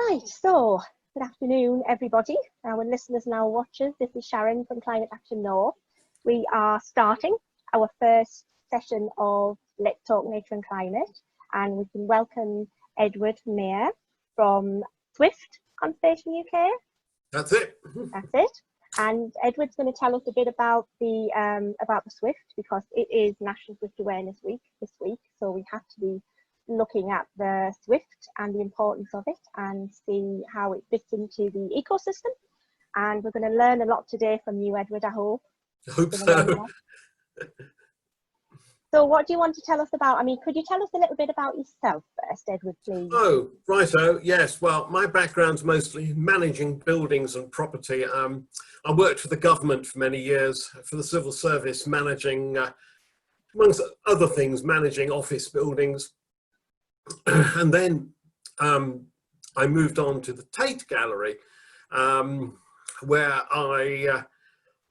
Right, so good afternoon, everybody. Our listeners and our watchers. This is Sharon from Climate Action North. We are starting our first session of Let's Talk Nature and Climate, and we can welcome Edward Mayer from Swift Conservation UK. That's it. That's it. And Edward's going to tell us a bit about the Swift, because it is National Swift Awareness Week this week, so we have to be looking at the Swift and the importance of it and see how it fits into the ecosystem. And we're going to learn a lot today from you, Edward, I hope. I hope so. So what do you want to tell us about? I mean, could you tell us a little bit about yourself first, Edward, please? Oh, righto. Yes. Well, my background's mostly managing buildings and property. I worked for the government for many years, for the civil service, managing, amongst other things, managing office buildings. And then I moved on to the Tate Gallery, where I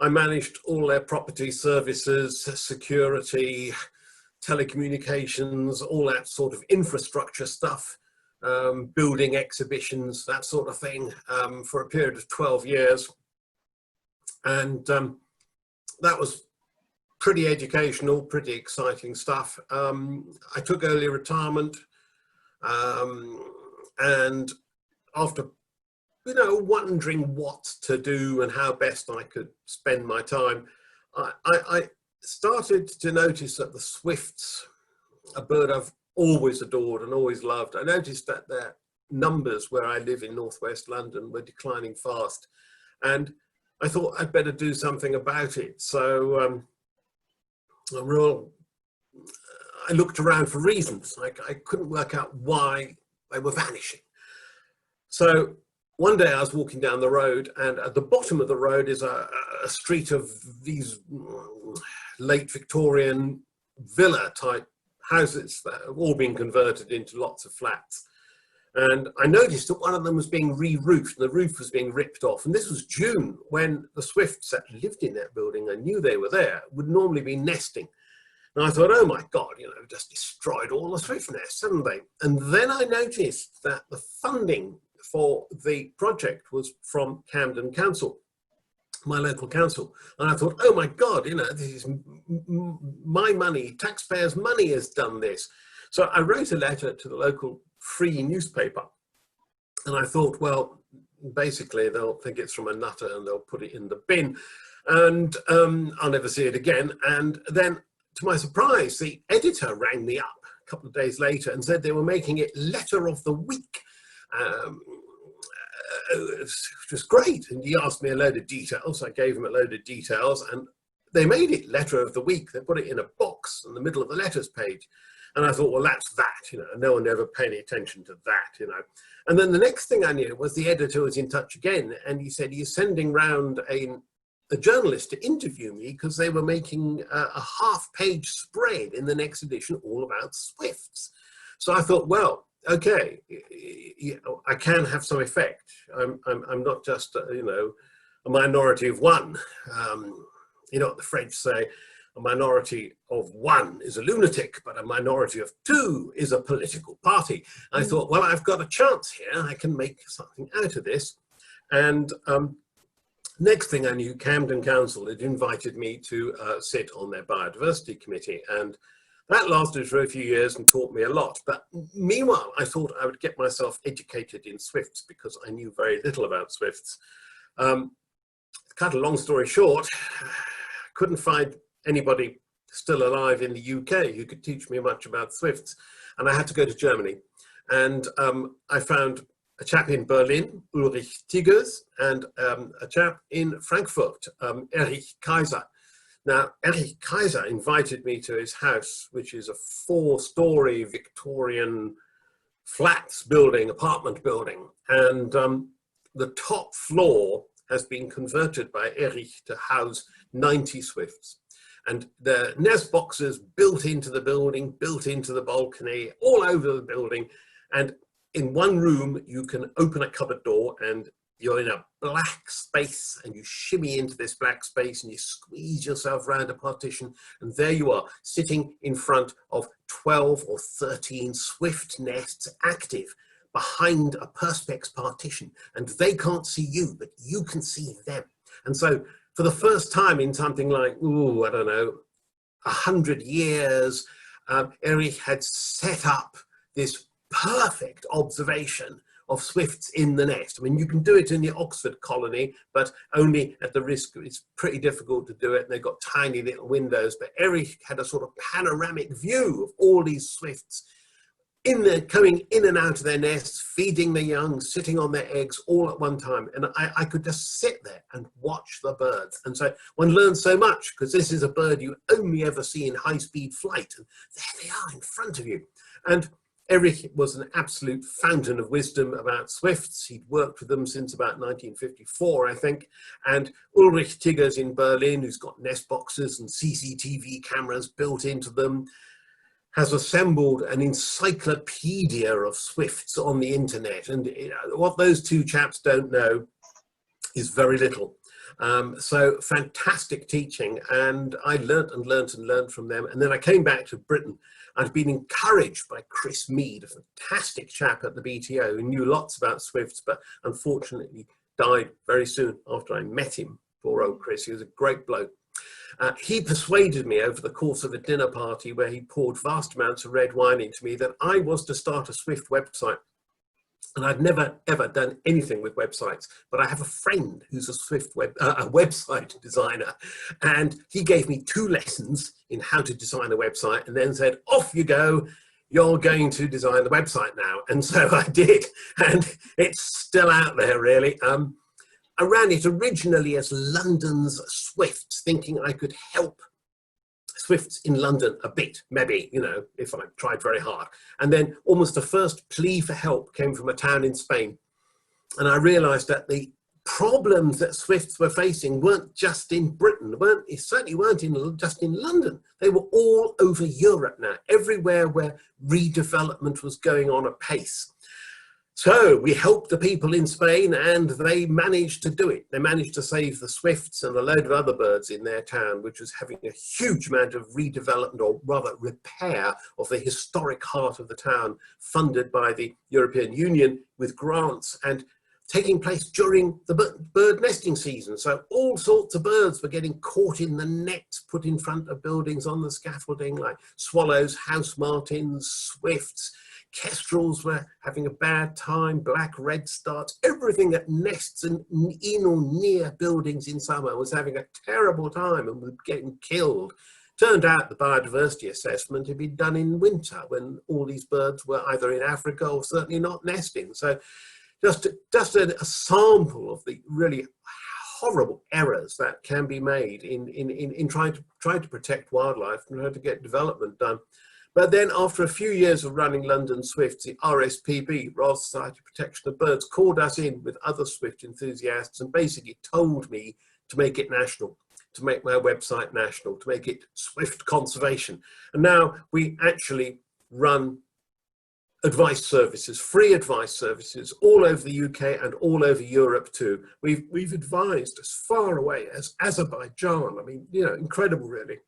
managed all their property services, security, telecommunications, all that sort of infrastructure stuff, building exhibitions, that sort of thing, for a period of 12 years. And that was pretty educational, pretty exciting stuff. I took early retirement. And after, wondering what to do and how best I could spend my time, I started to notice that the swifts, a bird I've always adored and always loved, I noticed that their numbers where I live in northwest London were declining fast. And I thought I'd better do something about it. So I looked around for reasons. I couldn't work out why they were vanishing. So one day I was walking down the road, and at the bottom of the road is a street of these late Victorian villa type houses that have all been converted into lots of flats. And I noticed that one of them was being re-roofed, and the roof was being ripped off. And this was June, when the swifts that lived in that building, I knew they were there, would normally be nesting. And I thought, oh my God, just destroyed all the swift nests, haven't they? And then I noticed that the funding for the project was from Camden Council, my local council. And I thought, oh my God, this is my money, taxpayers' money has done this. So I wrote a letter to the local free newspaper. And I thought, well, basically they'll think it's from a nutter and they'll put it in the bin. And I'll never see it again. And then, to my surprise, the editor rang me up a couple of days later and said they were making it Letter of the Week, which was great. And he asked me a load of details. I gave him a load of details, and they made it Letter of the Week. They put it in a box in the middle of the letters page. And I thought, well, that's that, no one ever paid any attention to that, And then the next thing I knew was the editor was in touch again, and he said he's sending round a journalist to interview me because they were making a half-page spread in the next edition all about swifts. So I thought, well, okay, I can have some effect. I'm not just a minority of one. What the French say, a minority of one is a lunatic, but a minority of two is a political party. I thought, well, I've got a chance here. I can make something out of this. And next thing I knew, Camden Council had invited me to sit on their biodiversity committee, and that lasted for a few years and taught me a lot. But meanwhile, I thought I would get myself educated in swifts because I knew very little about swifts. Cut a long story short, couldn't find anybody still alive in the UK who could teach me much about swifts, and I had to go to Germany. And I found a chap in Berlin, Ulrich Tigers, and a chap in Frankfurt, Erich Kaiser. Now, Erich Kaiser invited me to his house, which is a 4-story Victorian flats building, apartment building. And the top floor has been converted by Erich to house 90 swifts. And the nest boxes built into the building, built into the balcony, all over the building. And in one room, you can open a cupboard door and you're in a black space, and you shimmy into this black space and you squeeze yourself around a partition, and there you are, sitting in front of 12 or 13 swift nests, active, behind a perspex partition, and they can't see you, but you can see them. And so for the first time in something like, ooh, I don't know, 100 years, Erich had set up this perfect observation of swifts in the nest. I mean, you can do it in the Oxford colony, but only at the risk, it's pretty difficult to do it. And they've got tiny little windows, but Erich had a sort of panoramic view of all these swifts in there, coming in and out of their nests, feeding the young, sitting on their eggs all at one time. And I could just sit there and watch the birds. And so one learns so much, because this is a bird you only ever see in high-speed flight. And there they are in front of you. And Erich was an absolute fountain of wisdom about swifts. He'd worked with them since about 1954, I think. And Ulrich Tiggers in Berlin, who's got nest boxes and CCTV cameras built into them, has assembled an encyclopedia of swifts on the internet. And what those two chaps don't know is very little. So fantastic teaching, and I learnt and learnt and learnt from them. And then I came back to Britain. I'd been encouraged by Chris Mead, a fantastic chap at the BTO who knew lots about swifts, but unfortunately died very soon after I met him. Poor old Chris, he was a great bloke. He persuaded me over the course of a dinner party where he poured vast amounts of red wine into me that I was to start a Swift website. And I'd never, ever done anything with websites, but I have a friend who's a Swift website designer, and he gave me 2 lessons in how to design a website and then said, off you go, you're going to design the website now. And so I did, and it's still out there really. I ran it originally as London's Swifts, thinking I could help Swifts in London a bit, maybe, you know, if I tried very hard. And then almost the first plea for help came from a town in Spain. And I realized that the problems that Swifts were facing weren't just in Britain, certainly weren't just in London. They were all over Europe now, everywhere where redevelopment was going on apace. So we helped the people in Spain, and they managed to do it. They managed to save the swifts and a load of other birds in their town, which was having a huge amount of redevelopment, or rather repair, of the historic heart of the town, funded by the European Union with grants, and taking place during the bird nesting season. So all sorts of birds were getting caught in the nets put in front of buildings on the scaffolding, like swallows, house martins, swifts. Kestrels were having a bad time, black redstarts, everything that nests in or near buildings in summer was having a terrible time and was getting killed. Turned out the biodiversity assessment had been done in winter when all these birds were either in Africa or certainly not nesting. So just a sample of the really horrible errors that can be made in trying to protect wildlife and trying to get development done. But then after a few years of running London Swifts, the RSPB, Royal Society of Protection of Birds, called us in with other Swift enthusiasts and basically told me to make it national, to make my website national, to make it Swift conservation. And now we actually run advice services, free advice services, all over the UK and all over Europe too. We've advised as far away as Azerbaijan. I mean, you know, incredible really.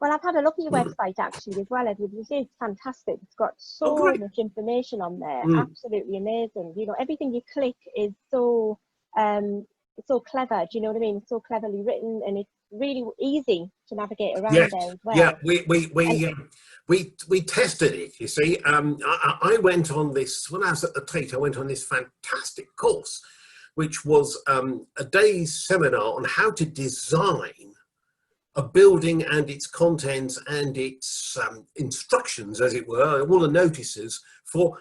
Well, I've had a look at your website actually as well, Edward. It is fantastic. It's got so much information on there. Absolutely amazing. You know, everything you click is so so clever. Do you know what I mean? It's so cleverly written, and it's really easy to navigate around there as well. Yeah, we tested it. You see, I went on this when I was at the Tate. I went on this fantastic course, which was a day's seminar on how to design a building and its contents and its instructions, as it were, all the notices for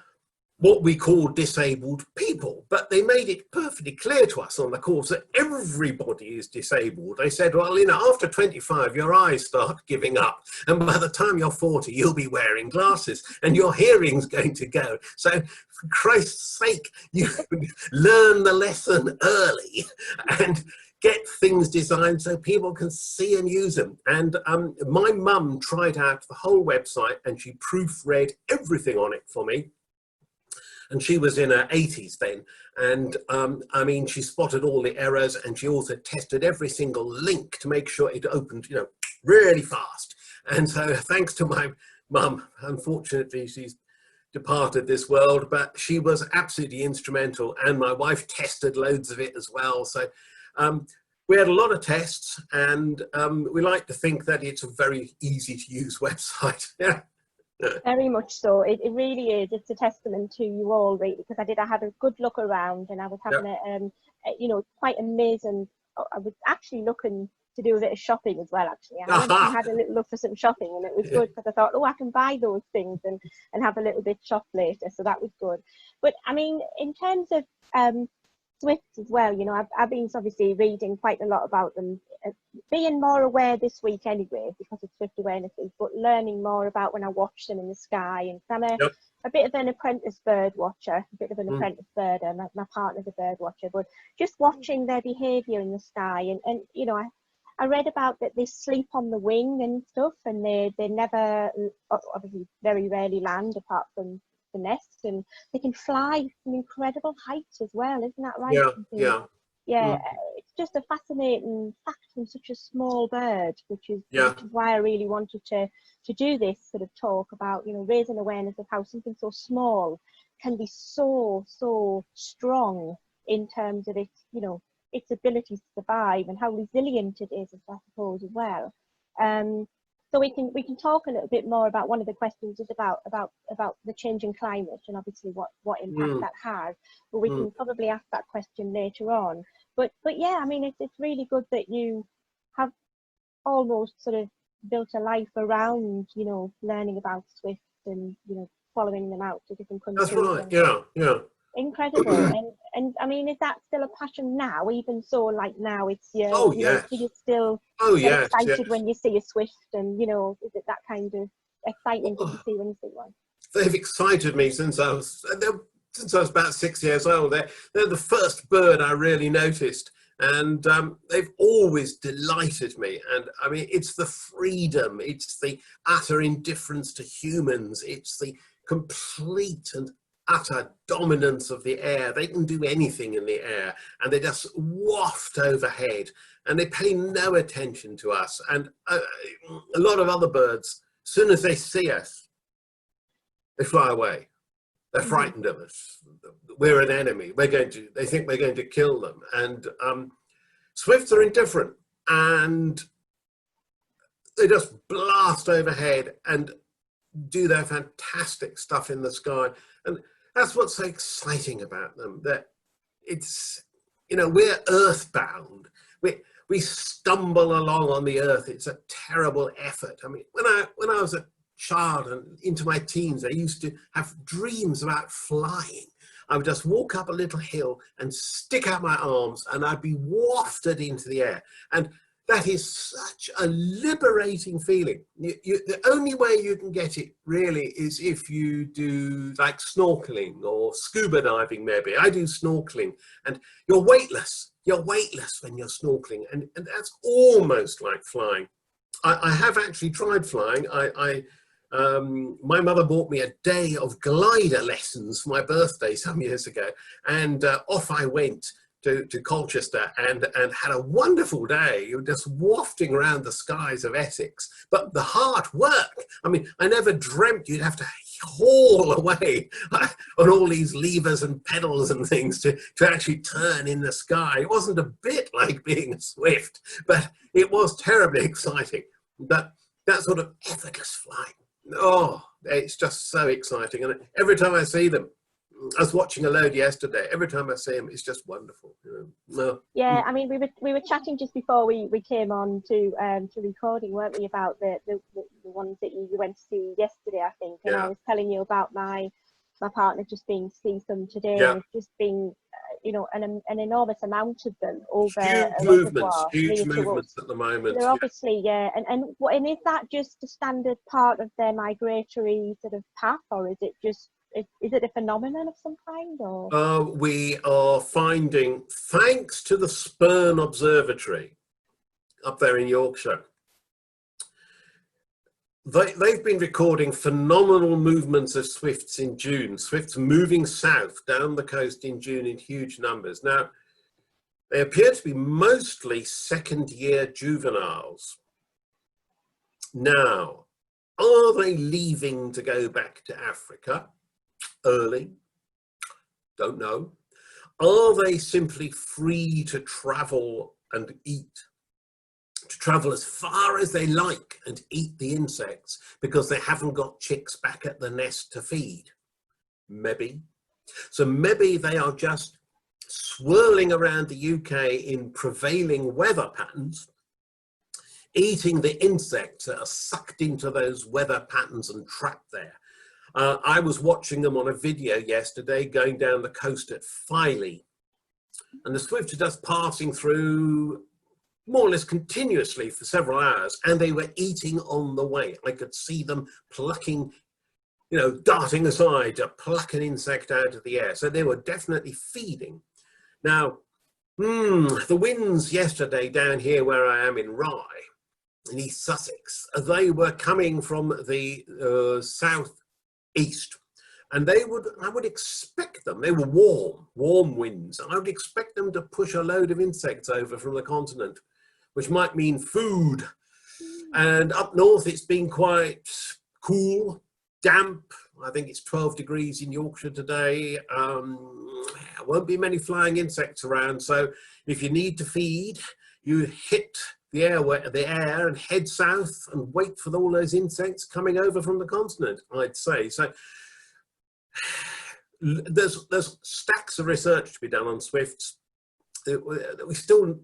what we call disabled people. But they made it perfectly clear to us on the course that everybody is disabled. They said, well, you know, after 25, your eyes start giving up. And by the time you're 40, you'll be wearing glasses and your hearing's going to go. So for Christ's sake, you learn the lesson early and get things designed so people can see and use them. And my mum tried out the whole website and she proofread everything on it for me. And she was in her 80s then. And I mean, she spotted all the errors and she also tested every single link to make sure it opened, you know, really fast. And so thanks to my mum, unfortunately, she's departed this world, but she was absolutely instrumental, and my wife tested loads of it as well. So we had a lot of tests, and we like to think that it's a very easy to use website. Yeah. Very much so. It really is. It's a testament to you all, really, because I had a good look around, and I was having you know, quite amazing. I was actually looking to do a bit of shopping as well. Actually, I went and had a little look for some shopping, and it was good because I thought, oh, I can buy those things and have a little bit shop later. So that was good. But I mean, in terms of Swifts as well, you know, I've been obviously reading quite a lot about them, being more aware this week anyway because it's Swift Awareness Week, but learning more about when I watch them in the sky. And I'm a bit of an apprentice bird watcher, a bit of an apprentice birder. My partner's a bird watcher, but just watching their behaviour in the sky, and you know, I read about that they sleep on the wing and stuff, and they never, obviously very rarely land apart from the nest, and they can fly from incredible heights as well, isn't that right? Yeah, it's just a fascinating fact from such a small bird, which is why I really wanted to do this sort of talk about, you know, raising awareness of how something so small can be so strong in terms of its, you know, its ability to survive and how resilient it is, I suppose, as well. So we can talk a little bit more about one of the questions is about the changing climate and obviously what impact that has. But we can probably ask that question later on. But yeah, I mean, it's really good that you have almost sort of built a life around, you know, learning about Swifts and, you know, following them out to different countries. That's right. Yeah. Incredible. and I mean, is that still a passion now? Even so, like now it's you know, do you still get excited when you see a Swift, and you know, is it that kind of excitement that you see when you see one? They've excited me since I was about 6 years old. They're the first bird I really noticed, and they've always delighted me. And I mean, it's the freedom, it's the utter indifference to humans, it's the complete and utter dominance of the air. They can do anything in the air, and they just waft overhead, and they pay no attention to us. And a lot of other birds, as soon as they see us, they fly away. They're frightened of us. We're an enemy. They think we're going to kill them. And Swifts are indifferent, and they just blast overhead and do their fantastic stuff in the sky. And that's what's so exciting about them, that it's, you know, we're earthbound. We stumble along on the earth. It's a terrible effort. I mean, when I was a child and into my teens, I used to have dreams about flying. I would just walk up a little hill and stick out my arms, and I'd be wafted into the air. And that is such a liberating feeling. The only way you can get it really is if you do like snorkeling or scuba diving, maybe. I do snorkeling, and you're weightless. You're weightless when you're snorkeling, and that's almost like flying. I have actually tried flying. My mother bought me a day of glider lessons for my birthday some years ago, and off I went to Colchester and had a wonderful day. You were just wafting around the skies of Essex. But the hard work, I mean, I never dreamt you'd have to haul away on all these levers and pedals and things to actually turn in the sky. It wasn't a bit like being a Swift, but it was terribly exciting. But that sort of effortless flight, oh, it's just so exciting. And every time I see them, I was watching a load yesterday. Every time I see them, it's just wonderful. You know? Yeah, I mean, we were chatting just before we came on to recording, weren't we, about the ones that you went to see yesterday, I think. And I was telling you about my partner just being to see some today, and it's just been you know, an enormous amount of them over huge movements at the moment. They're obviously and is that just a standard part of their migratory sort of path, or is it just is it a phenomenon of some kind? Or we are finding, thanks to the Spurn Observatory up there in Yorkshire, they've been recording phenomenal movements of swifts in June. Swifts moving south down the coast in June in huge numbers. Now, they appear to be mostly second-year juveniles. Now, are they leaving to go back to Africa? early? Don't know. Are they simply free to travel and eat? To travel as far as they like and eat the insects because they haven't got chicks back at the nest to feed? Maybe. So maybe they are just swirling around the UK in prevailing weather patterns, eating the insects that are sucked into those weather patterns and trapped there. I was watching them on a video yesterday going down the coast at Filey, and the swifts are just passing through more or less continuously for several hours, and they were eating on the way. I could see them plucking, you know, darting aside to pluck an insect out of the air. So they were definitely feeding. Now, the winds yesterday down here where I am in Rye, in East Sussex, they were coming from the southeast. And I would expect them, they were warm winds. I would expect them to push a load of insects over from the continent, which might mean food. And up north, it's been quite cool, damp. I think it's 12 degrees in Yorkshire today. There won't be many flying insects around. So if you need to feed, you hit the air and head south and wait for all those insects coming over from the continent, I'd say. So there's stacks of research to be done on swifts. We still,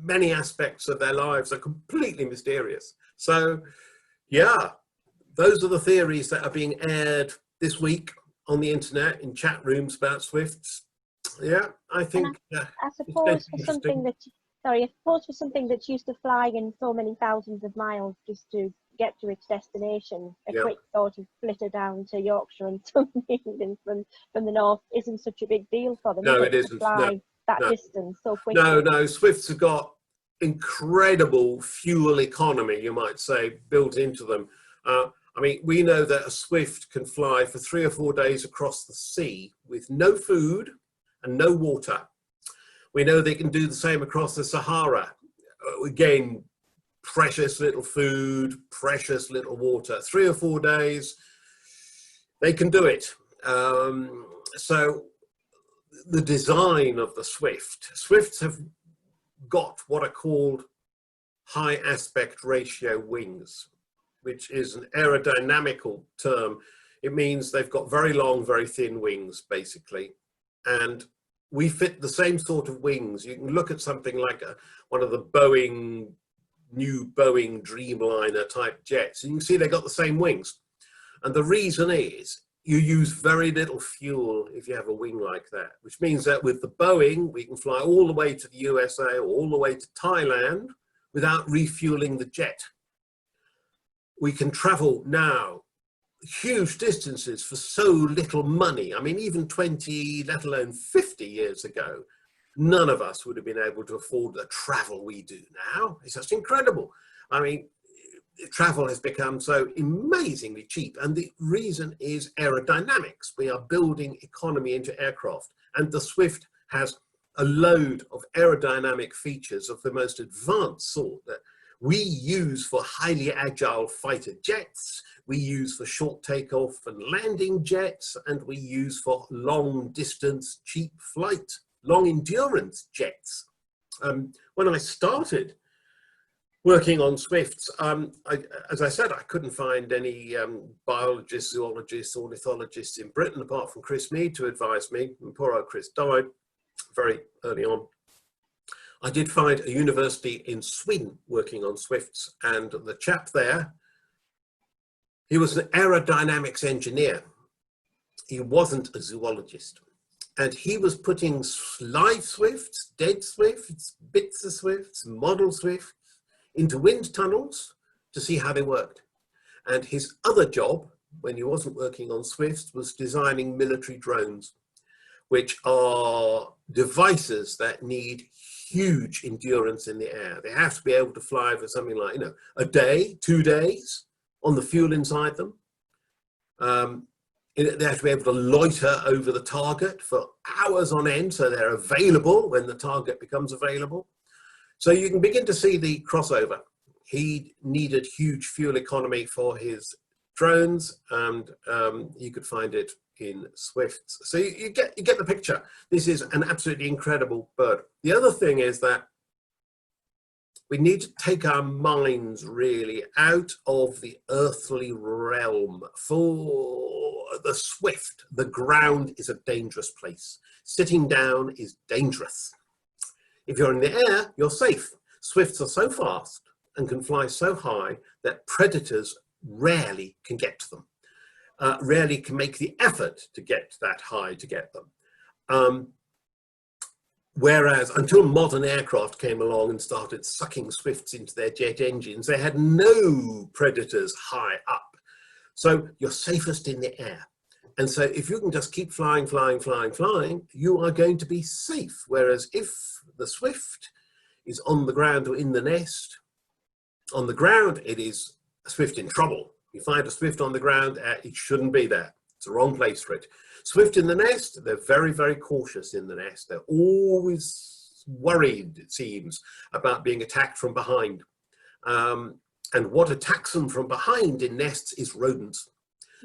many aspects of their lives are completely mysterious. So yeah, those are the theories that are being aired this week on the internet in chat rooms about swifts. Yeah, I think I suppose for something that, I suppose for something that's used to flying in so many thousands of miles just to get to its destination, a quick sort of flitter down to Yorkshire and something from the north isn't such a big deal for them. No, it isn't. To fly that distance so quickly. No, swifts have got incredible fuel economy, you might say, built into them. I mean, we know that a swift can fly for 3 or 4 days across the sea with no food and no water. We know they can do the same across the Sahara. Again, precious little food, precious little water. 3 or 4 days, they can do it. So the design of the swifts have got what are called high aspect ratio wings, which is an aerodynamical term. It means they've got very long, very thin wings, basically. And we fit the same sort of wings. You can look at something like one of the new Boeing Dreamliner type jets, and you can see they've got the same wings. And the reason is you use very little fuel if you have a wing like that, which means that with the Boeing, we can fly all the way to the USA or all the way to Thailand without refueling the jet. We can travel now huge distances for so little money. I mean, even 20, let alone 50 years ago, none of us would have been able to afford the travel we do now. It's just incredible. I mean, travel has become so amazingly cheap, and the reason is aerodynamics. We are building economy into aircraft, and the Swift has a load of aerodynamic features of the most advanced sort that we use for highly agile fighter jets, we use for short takeoff and landing jets, and we use for long distance, cheap flight, long endurance jets. When I started working on Swifts, as I said, I couldn't find any biologists, zoologists, ornithologists in Britain apart from Chris Mead to advise me, and poor old Chris died very early on. I did find a university in Sweden working on Swifts, and the chap there, he was an aerodynamics engineer. He wasn't a zoologist. And he was putting live swifts, dead swifts, bits of swifts, model swifts into wind tunnels to see how they worked. And his other job, when he wasn't working on swifts, was designing military drones, which are devices that need huge endurance in the air. They have to be able to fly for something like, a day, 2 days on the fuel inside them. They have to be able to loiter over the target for hours on end, so they're available when the target becomes available. So you can begin to see the crossover. He needed huge fuel economy for his drones, and you could find it in swifts. So you get the picture. This is an absolutely incredible bird. The other thing is that we need to take our minds really out of the earthly realm. For the swift, the ground is a dangerous place. Sitting down is dangerous. If you're in the air, you're safe. Swifts are so fast and can fly so high that predators rarely can get to them, rarely can make the effort to get that high to get them. Whereas until modern aircraft came along and started sucking swifts into their jet engines, they had no predators high up. So you're safest in the air. And so if you can just keep flying, flying, flying, flying, you are going to be safe. Whereas if the swift is on the ground or in the nest, on the ground, it is a swift in trouble. You find a swift on the ground, it shouldn't be there. It's the wrong place for it. Swift in the nest, they're very, very cautious in the nest. They're always worried, it seems, about being attacked from behind. And what attacks them from behind in nests is rodents.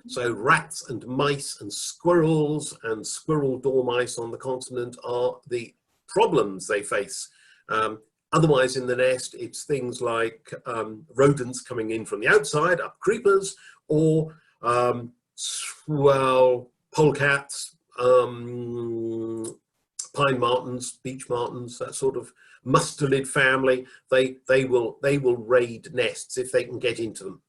So rats and mice and squirrels and squirrel dormice on the continent are the problems they face. Otherwise in the nest, it's things like rodents coming in from the outside, up creepers, or polecats, pine martens, beech martens, that sort of mustelid family. They will raid nests if they can get into them.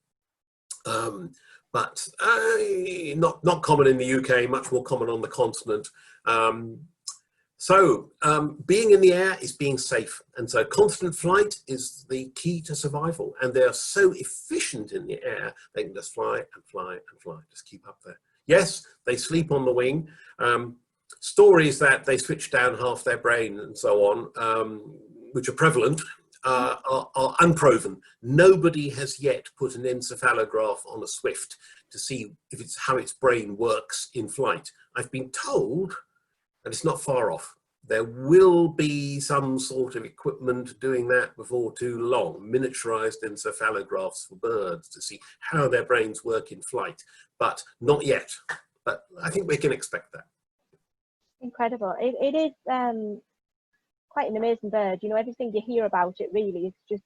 But not common in the UK, much more common on the continent. Being in the air is being safe. And so constant flight is the key to survival. And they are so efficient in the air, they can just fly and fly and fly, just keep up there. Yes, they sleep on the wing. Stories that they switch down half their brain and so on, which are prevalent, are unproven. Nobody has yet put an encephalograph on a swift to see how its brain works in flight. I've been told, and it's not far off, there will be some sort of equipment doing that before too long, miniaturized encephalographs for birds to see how their brains work in flight, but not yet. But I think we can expect that. Incredible. It is quite an amazing bird. You know, everything you hear about it really is just,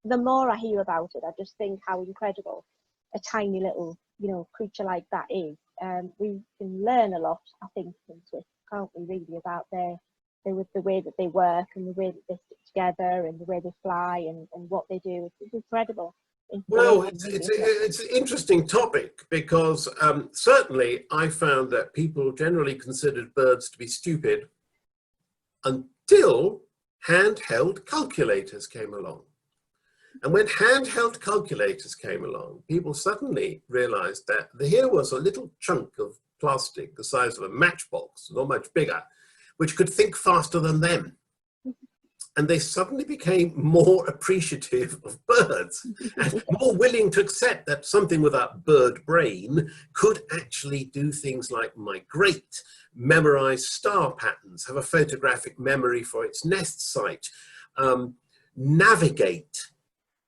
the more I hear about it, I just think how incredible a tiny little, you know, creature like that is. We can learn a lot, I think, from swifts, can't we, really, about the way that they work and the way that they stick together and the way they fly and what they do. It's incredible. Well, it's an interesting topic because certainly I found that people generally considered birds to be stupid until handheld calculators came along. And when handheld calculators came along, people suddenly realized that here was a little chunk of plastic the size of a matchbox, not much bigger, which could think faster than them. And they suddenly became more appreciative of birds and more willing to accept that something with a bird brain could actually do things like migrate, memorize star patterns, have a photographic memory for its nest site, navigate.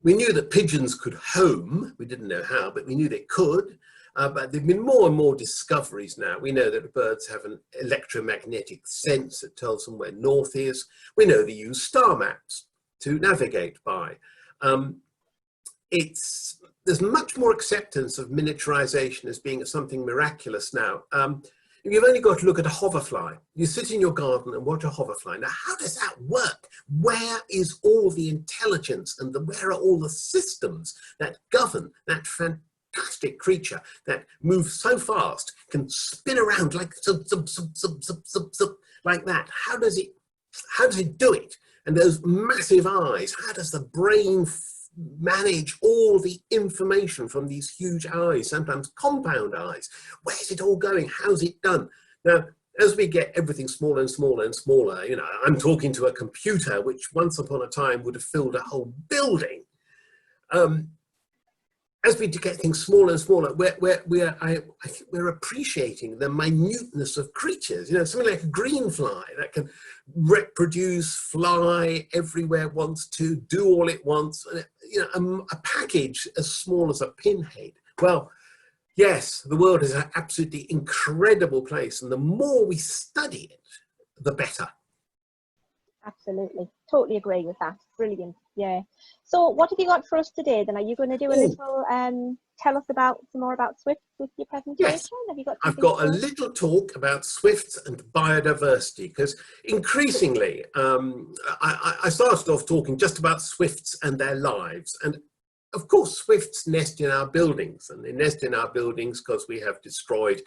We knew that pigeons could home. We didn't know how, but we knew they could. But there have been more and more discoveries now. We know that birds have an electromagnetic sense that tells them where north is. We know they use star maps to navigate by. There's much more acceptance of miniaturization as being something miraculous now. You've only got to look at a hoverfly. You sit in your garden and watch a hoverfly. Now, how does that work? Where is all the intelligence and where are all the systems that govern that fantastic creature that moves so fast, can spin around like like that? How does it do it? And those massive eyes, how does the brain manage all the information from these huge eyes, sometimes compound eyes? Where's it all going? How's it done? Now, as we get everything smaller and smaller and smaller, you know, I'm talking to a computer which once upon a time would have filled a whole building. As we get things smaller and smaller, I think we're appreciating the minuteness of creatures. You know, something like a green fly that can reproduce, fly everywhere it wants to, do all it wants. You know, a package as small as a pinhead. Well, Yes, the world is an absolutely incredible place, and the more we study it, the better. Absolutely. Totally agree with that. Brilliant. Yeah. So what have you got for us today then? Are you going to do a little, tell us about some more about Swift with your presentation? Yes, Have you got I've something got a little talk about swifts and biodiversity, because increasingly, I started off talking just about swifts and their lives. And of course, swifts nest in our buildings, and they nest in our buildings because we have destroyed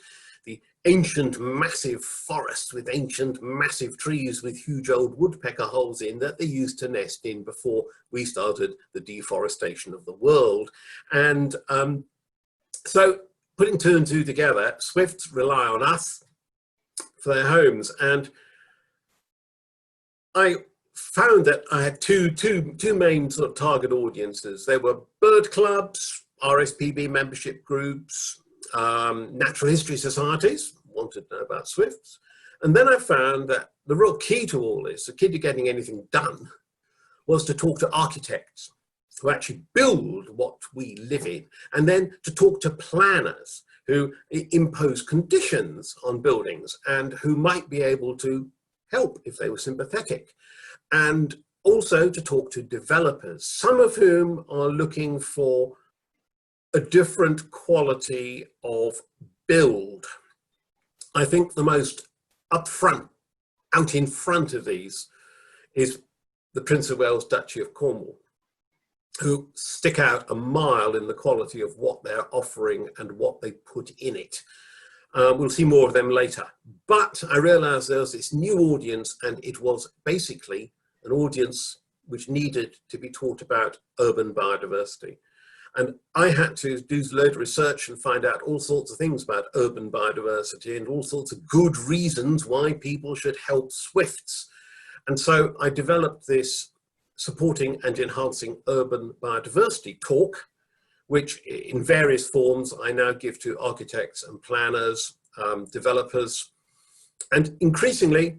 the ancient massive forests with ancient massive trees with huge old woodpecker holes in that they used to nest in before we started the deforestation of the world. And so putting two and two together, swifts rely on us for their homes. And I found that I had two main sort of target audiences. There were bird clubs, RSPB membership groups, natural history societies, wanted to know about swifts. And then I found that the real key to all this, the key to getting anything done, was to talk to architects who actually build what we live in, and then to talk to planners who impose conditions on buildings and who might be able to help if they were sympathetic, and also to talk to developers, some of whom are looking for a different quality of build. I think the most upfront, out in front of these, is the Prince of Wales Duchy of Cornwall, who stick out a mile in the quality of what they're offering and what they put in it. We'll see more of them later. But I realized there was this new audience, and it was basically an audience which needed to be taught about urban biodiversity. And I had to do a load of research and find out all sorts of things about urban biodiversity and all sorts of good reasons why people should help swifts. And so I developed this supporting and enhancing urban biodiversity talk, which in various forms I now give to architects and planners, developers, and increasingly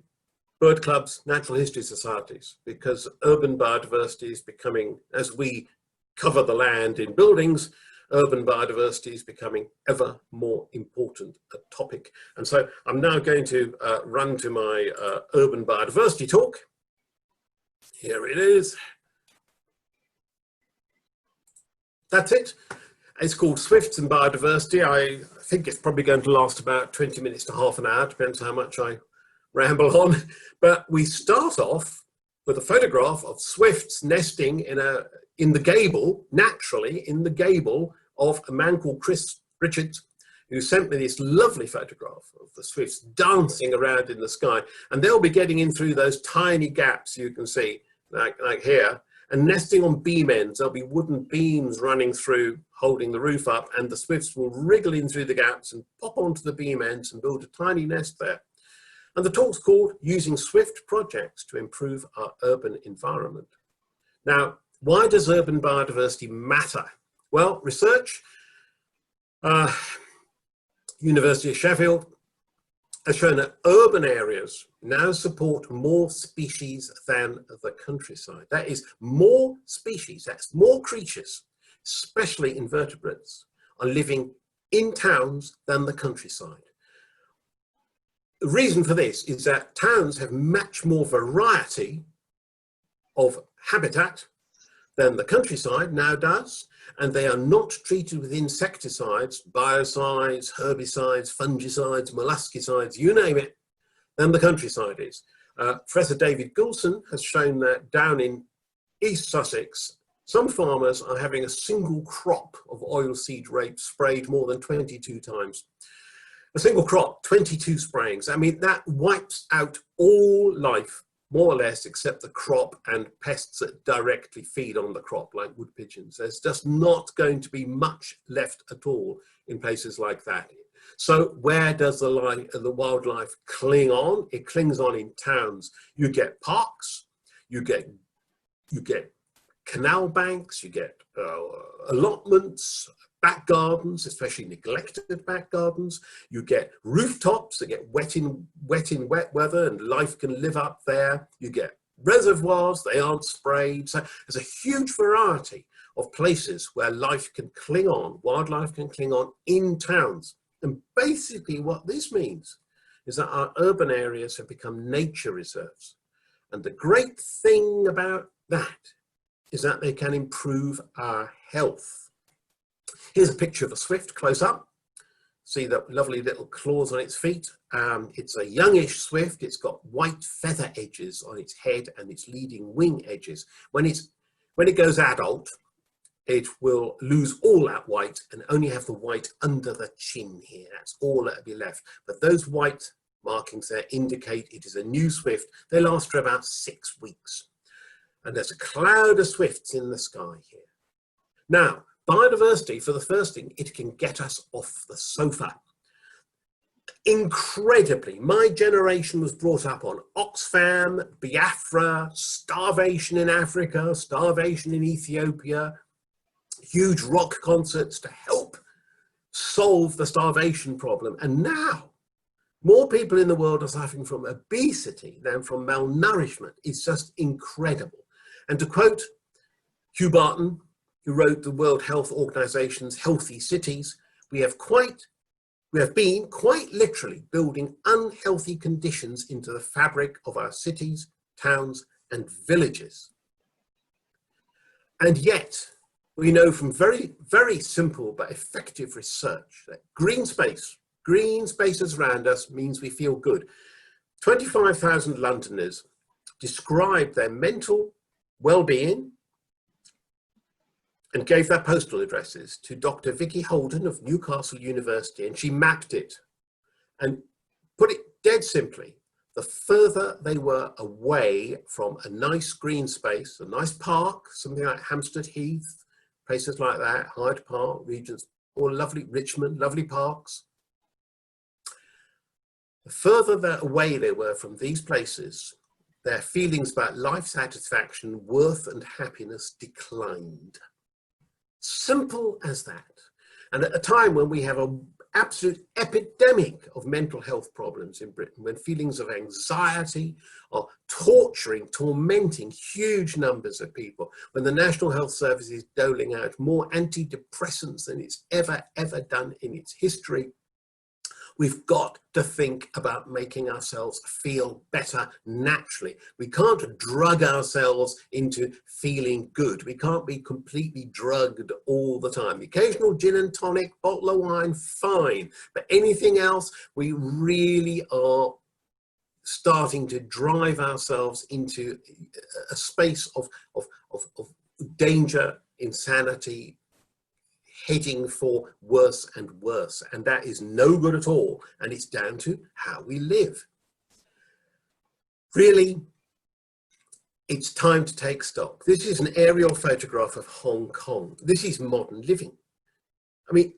bird clubs, natural history societies, because urban biodiversity is becoming, as we cover the land in buildings, urban biodiversity is becoming ever more important a topic. And so I'm now going to run to my urban biodiversity talk. Here it is. That's it. It's called Swifts and Biodiversity. I think it's probably going to last about 20 minutes to half an hour, depends how much I ramble on. But we start off with a photograph of swifts nesting in the gable, naturally in the gable of a man called Chris Richards, who sent me this lovely photograph of the swifts dancing around in the sky. And they'll be getting in through those tiny gaps you can see, like here, and nesting on beam ends. There'll be wooden beams running through, holding the roof up, and the swifts will wriggle in through the gaps and pop onto the beam ends and build a tiny nest there. And the talk's called Using Swift Projects to Improve Our Urban Environment. Now, why does urban biodiversity matter? Well, research, University of Sheffield, has shown that urban areas now support more species than the countryside. That is, more species, that's more creatures, especially invertebrates, are living in towns than the countryside. The reason for this is that towns have much more variety of habitat than the countryside now does, and they are not treated with insecticides, biocides, herbicides, fungicides, molluscicides, you name it, than the countryside is. Professor David Goulson has shown that down in East Sussex, some farmers are having a single crop of oilseed rape sprayed more than 22 times. A single crop, 22 sprayings. I mean, that wipes out all life, more or less, except the crop and pests that directly feed on the crop, like wood pigeons. There's just not going to be much left at all in places like that. So where does the wildlife cling on? It clings on in towns. You get parks, you get canal banks, you get allotments, back gardens, especially neglected back gardens. You get rooftops that get wet in wet weather and life can live up there. You get reservoirs, they aren't sprayed. So there's a huge variety of places where life can cling on, wildlife can cling on in towns. And basically what this means is that our urban areas have become nature reserves. And the great thing about that is that they can improve our health. Here's a picture of a swift close up. See the lovely little claws on its feet. It's a youngish swift. It's got white feather edges on its head and its leading wing edges. When it goes adult, it will lose all that white and only have the white under the chin here. That's all that'll be left. But those white markings there indicate it is a new swift. They last for about 6 weeks. And there's a cloud of swifts in the sky here. Now, biodiversity, for the first thing, it can get us off the sofa. Incredibly, my generation was brought up on Oxfam, Biafra, starvation in Africa, starvation in Ethiopia, huge rock concerts to help solve the starvation problem. And now, more people in the world are suffering from obesity than from malnourishment. It's just incredible. And to quote Hugh Barton, who wrote the World Health Organization's Healthy Cities, we have been quite literally building unhealthy conditions into the fabric of our cities, towns, and villages. And yet, we know from very, very simple but effective research that green spaces around us means we feel good. 25,000 Londoners described their mental well-being and gave their postal addresses to Dr. Vicky Holden of Newcastle University, and she mapped it and put it dead simply. The further they were away from a nice green space, a nice park, something like Hampstead Heath, places like that, Hyde Park, Regent's, or lovely Richmond, lovely parks. The further away they were from these places, their feelings about life satisfaction, worth, and happiness declined. Simple as that. And at a time when we have an absolute epidemic of mental health problems in Britain, when feelings of anxiety are tormenting huge numbers of people, when the National Health Service is doling out more antidepressants than it's ever done in its history, we've got to think about making ourselves feel better naturally. We can't drug ourselves into feeling good. We can't be completely drugged all the time. The occasional gin and tonic, bottle of wine, fine. But anything else, we really are starting to drive ourselves into a space of danger, insanity, heading for worse and worse, and that is no good at all, and it's down to how we live. Really, it's time to take stock. This is an aerial photograph of Hong Kong. This is modern living. I mean,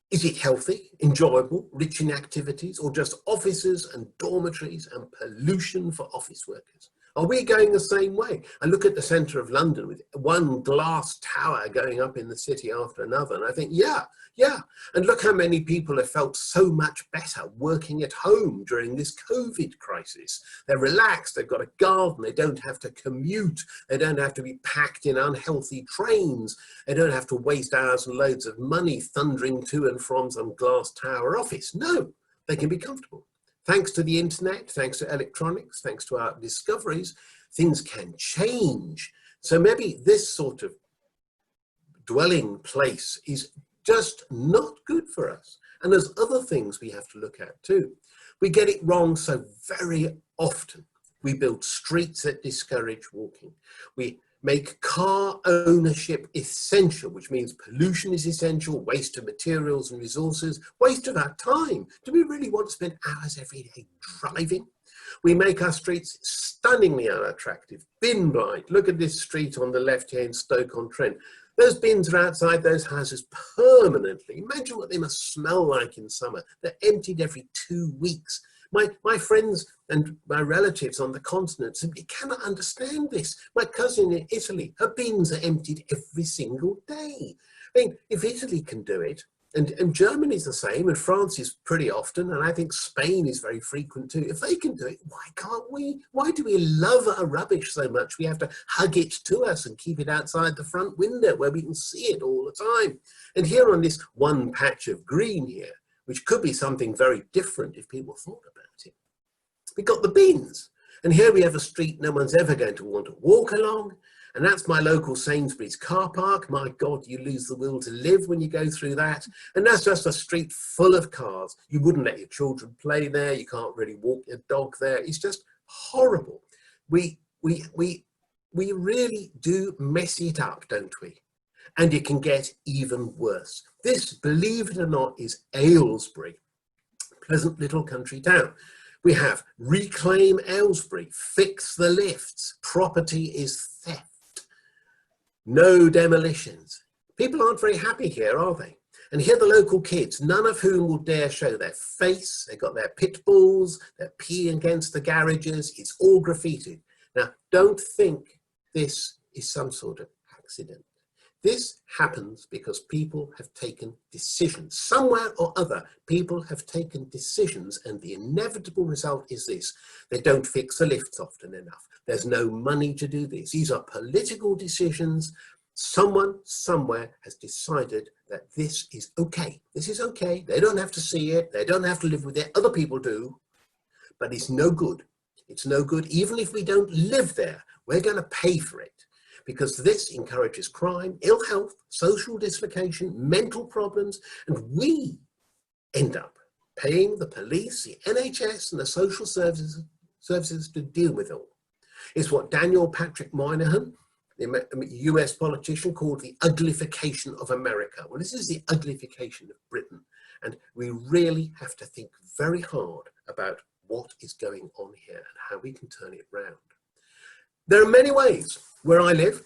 is it healthy, enjoyable, rich in activities, or just offices and dormitories and pollution for office workers? Are we going the same way? I look at the centre of London with one glass tower going up in the city after another, and I think, yeah. And look how many people have felt so much better working at home during this COVID crisis. They're relaxed, they've got a garden, they don't have to commute, they don't have to be packed in unhealthy trains, they don't have to waste hours and loads of money thundering to and from some glass tower office. No, they can be comfortable. Thanks to the internet, thanks to electronics, thanks to our discoveries, things can change. So maybe this sort of dwelling place is just not good for us. And there's other things we have to look at too. We get it wrong so very often. We build streets that discourage walking. We make car ownership essential, which means pollution is essential, waste of materials and resources, waste of our time. Do we really want to spend hours every day driving? We make our streets stunningly unattractive, bin blind. Look at this street on the left here in Stoke-on-Trent. Those bins are outside those houses permanently. Imagine what they must smell like in summer. They're emptied every 2 weeks. My friends and my relatives on the continent simply cannot understand this. My cousin in Italy, her bins are emptied every single day. I mean, if Italy can do it, And Germany's the same, and France is pretty often, and I think Spain is very frequent too. If they can do it, why can't we? Why do we love our rubbish so much? We have to hug it to us and keep it outside the front window where we can see it all the time. And here on this one patch of green here, which could be something very different if people thought about it, we got the bins. And here we have a street no one's ever going to want to walk along. And that's my local Sainsbury's car park. My God, you lose the will to live when you go through that. And that's just a street full of cars. You wouldn't let your children play there. You can't really walk your dog there. It's just horrible. We really do mess it up, don't we? And it can get even worse. This, believe it or not, is Aylesbury, pleasant little country town. We have reclaim Aylesbury, fix the lifts, property is theft. No demolitions. People aren't very happy here, are they? And here are the local kids, none of whom will dare show their face. They've got their pit bulls, they're peeing against the garages. It's all graffitied. Now, don't think this is some sort of accident. This happens because people have taken decisions. Somewhere or other, people have taken decisions, and the inevitable result is this. They don't fix the lifts often enough. There's no money to do this. These are political decisions. Someone somewhere has decided that this is okay. This is okay. They don't have to see it. They don't have to live with it. Other people do. But it's no good. It's no good. Even if we don't live there, we're going to pay for it. Because this encourages crime, ill health, social dislocation, mental problems, and we end up paying the police, the NHS, and the social services to deal with it all. It's what Daniel Patrick Moynihan, the US politician, called the uglification of America. Well, this is the uglification of Britain, and we really have to think very hard about what is going on here and how we can turn it round. There are many ways. Where I live,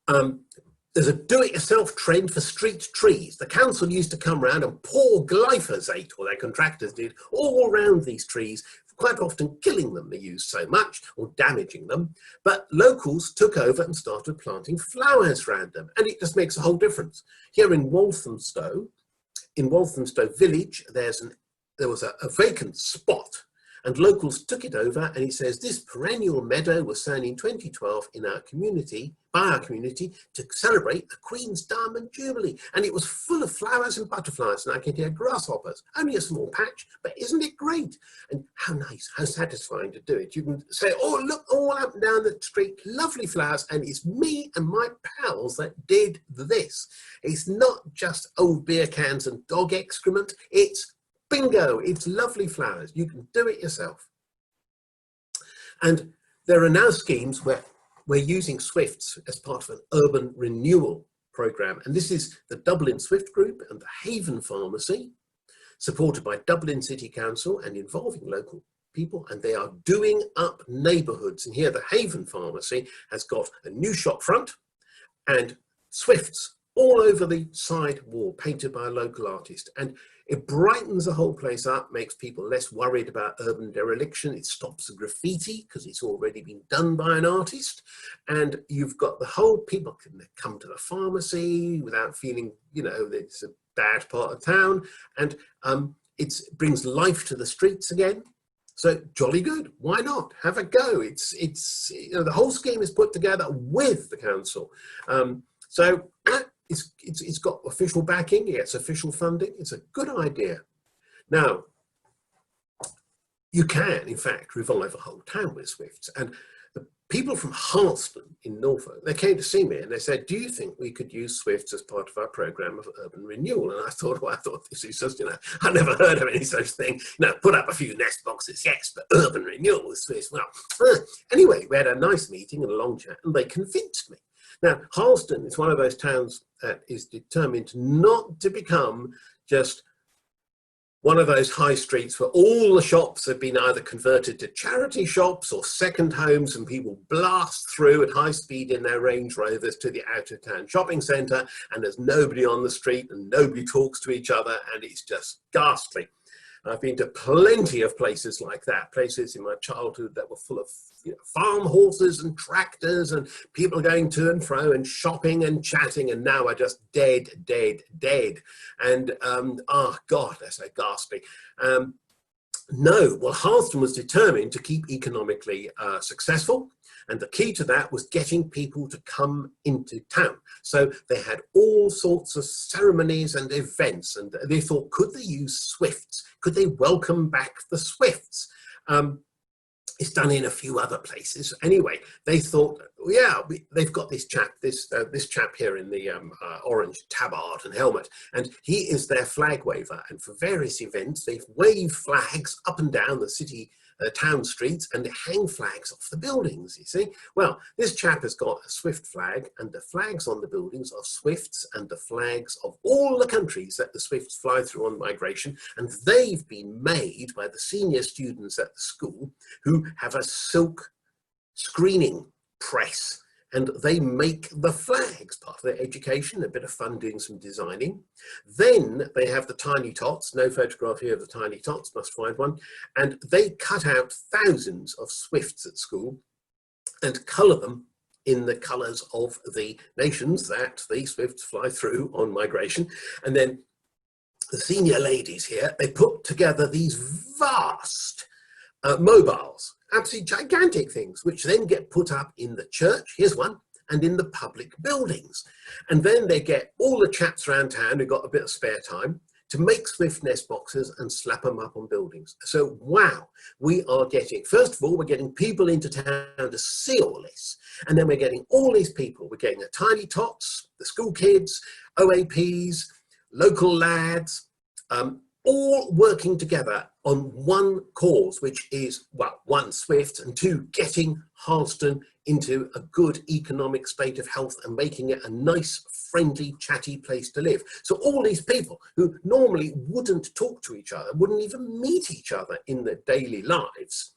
there's a do-it-yourself trend for street trees. The council used to come round and pour glyphosate, or their contractors did, all around these trees, quite often killing them. They used so much or damaging them. But locals took over and started planting flowers around them, and it just makes a whole difference. Here in Walthamstow village, there was a vacant spot. And locals took it over, and he says, this perennial meadow was sown in 2012 in our community, by our community, to celebrate the Queen's Diamond Jubilee. And it was full of flowers and butterflies, and I can hear grasshoppers. Only a small patch, but isn't it great? And how nice, how satisfying to do it. You can say, oh, look, all up and down the street, lovely flowers, and it's me and my pals that did this. It's not just old beer cans and dog excrement, it's bingo, it's lovely flowers. You can do it yourself. And there are now schemes where we're using Swifts as part of an urban renewal program. And this is the Dublin Swift Group and the Haven Pharmacy, supported by Dublin City Council and involving local people. And they are doing up neighbourhoods. And here the Haven Pharmacy has got a new shop front and Swifts all over the side wall, painted by a local artist. And it brightens the whole place up, makes people less worried about urban dereliction. It stops the graffiti because it's already been done by an artist. And you've got the whole, people can come to the pharmacy without feeling, you know, that it's a bad part of town. And it brings life to the streets again. So jolly good. Why not? Have a go. It's you know, the whole scheme is put together with the council. It's got official backing, it gets official funding. It's a good idea. Now, you can, in fact, revive a whole town with Swifts. And the people from Harleston in Norfolk, they came to see me and they said, do you think we could use Swifts as part of our programme of urban renewal? And I thought, well, this is just, you know, I never heard of any such thing. You know, put up a few nest boxes, yes, but urban renewal with Swifts, well. Anyway, we had a nice meeting and a long chat, and they convinced me. Now, Harleston is one of those towns that is determined not to become just one of those high streets where all the shops have been either converted to charity shops or second homes, and people blast through at high speed in their Range Rovers to the out-of-town shopping centre, and there's nobody on the street and nobody talks to each other, and it's just ghastly. I've been to plenty of places like that, places in my childhood that were full of farm horses and tractors and people going to and fro and shopping and chatting, and now are just dead, dead, dead. And oh God, they're so ghastly. No, well, Harleston was determined to keep economically successful, and the key to that was getting people to come into town. So they had all sorts of ceremonies and events, and they thought, could they use Swifts? Could they welcome back the Swifts? It's done in a few other places. Anyway, they thought, yeah, they've got this chap, this chap here in the orange tabard and helmet, and he is their flag waver. And for various events, they've waved flags up and down the city, town streets, and they hang flags off the buildings, you see. Well, this chap has got a Swift flag, and the flags on the buildings are Swifts and the flags of all the countries that the Swifts fly through on migration, and they've been made by the senior students at the school who have a silk screening press, and they make the flags, part of their education, a bit of fun doing some designing. Then they have the tiny tots, no photograph here of the tiny tots, must find one, and they cut out thousands of Swifts at school and colour them in the colours of the nations that the Swifts fly through on migration. And then the senior ladies here, they put together these vast mobiles, absolutely gigantic things, which then get put up in the church, here's one, and in the public buildings. And then they get all the chaps around town who've got a bit of spare time to make Swift nest boxes and slap them up on buildings. So, wow, we are getting, first of all, we're getting people into town to see all this. And then we're getting all these people. We're getting the tiny tots, the school kids, OAPs, local lads, all working together on one cause, which is, well, one, Swift, and two, getting Harleston into a good economic state of health and making it a nice, friendly, chatty place to live. So all these people who normally wouldn't talk to each other, wouldn't even meet each other in their daily lives,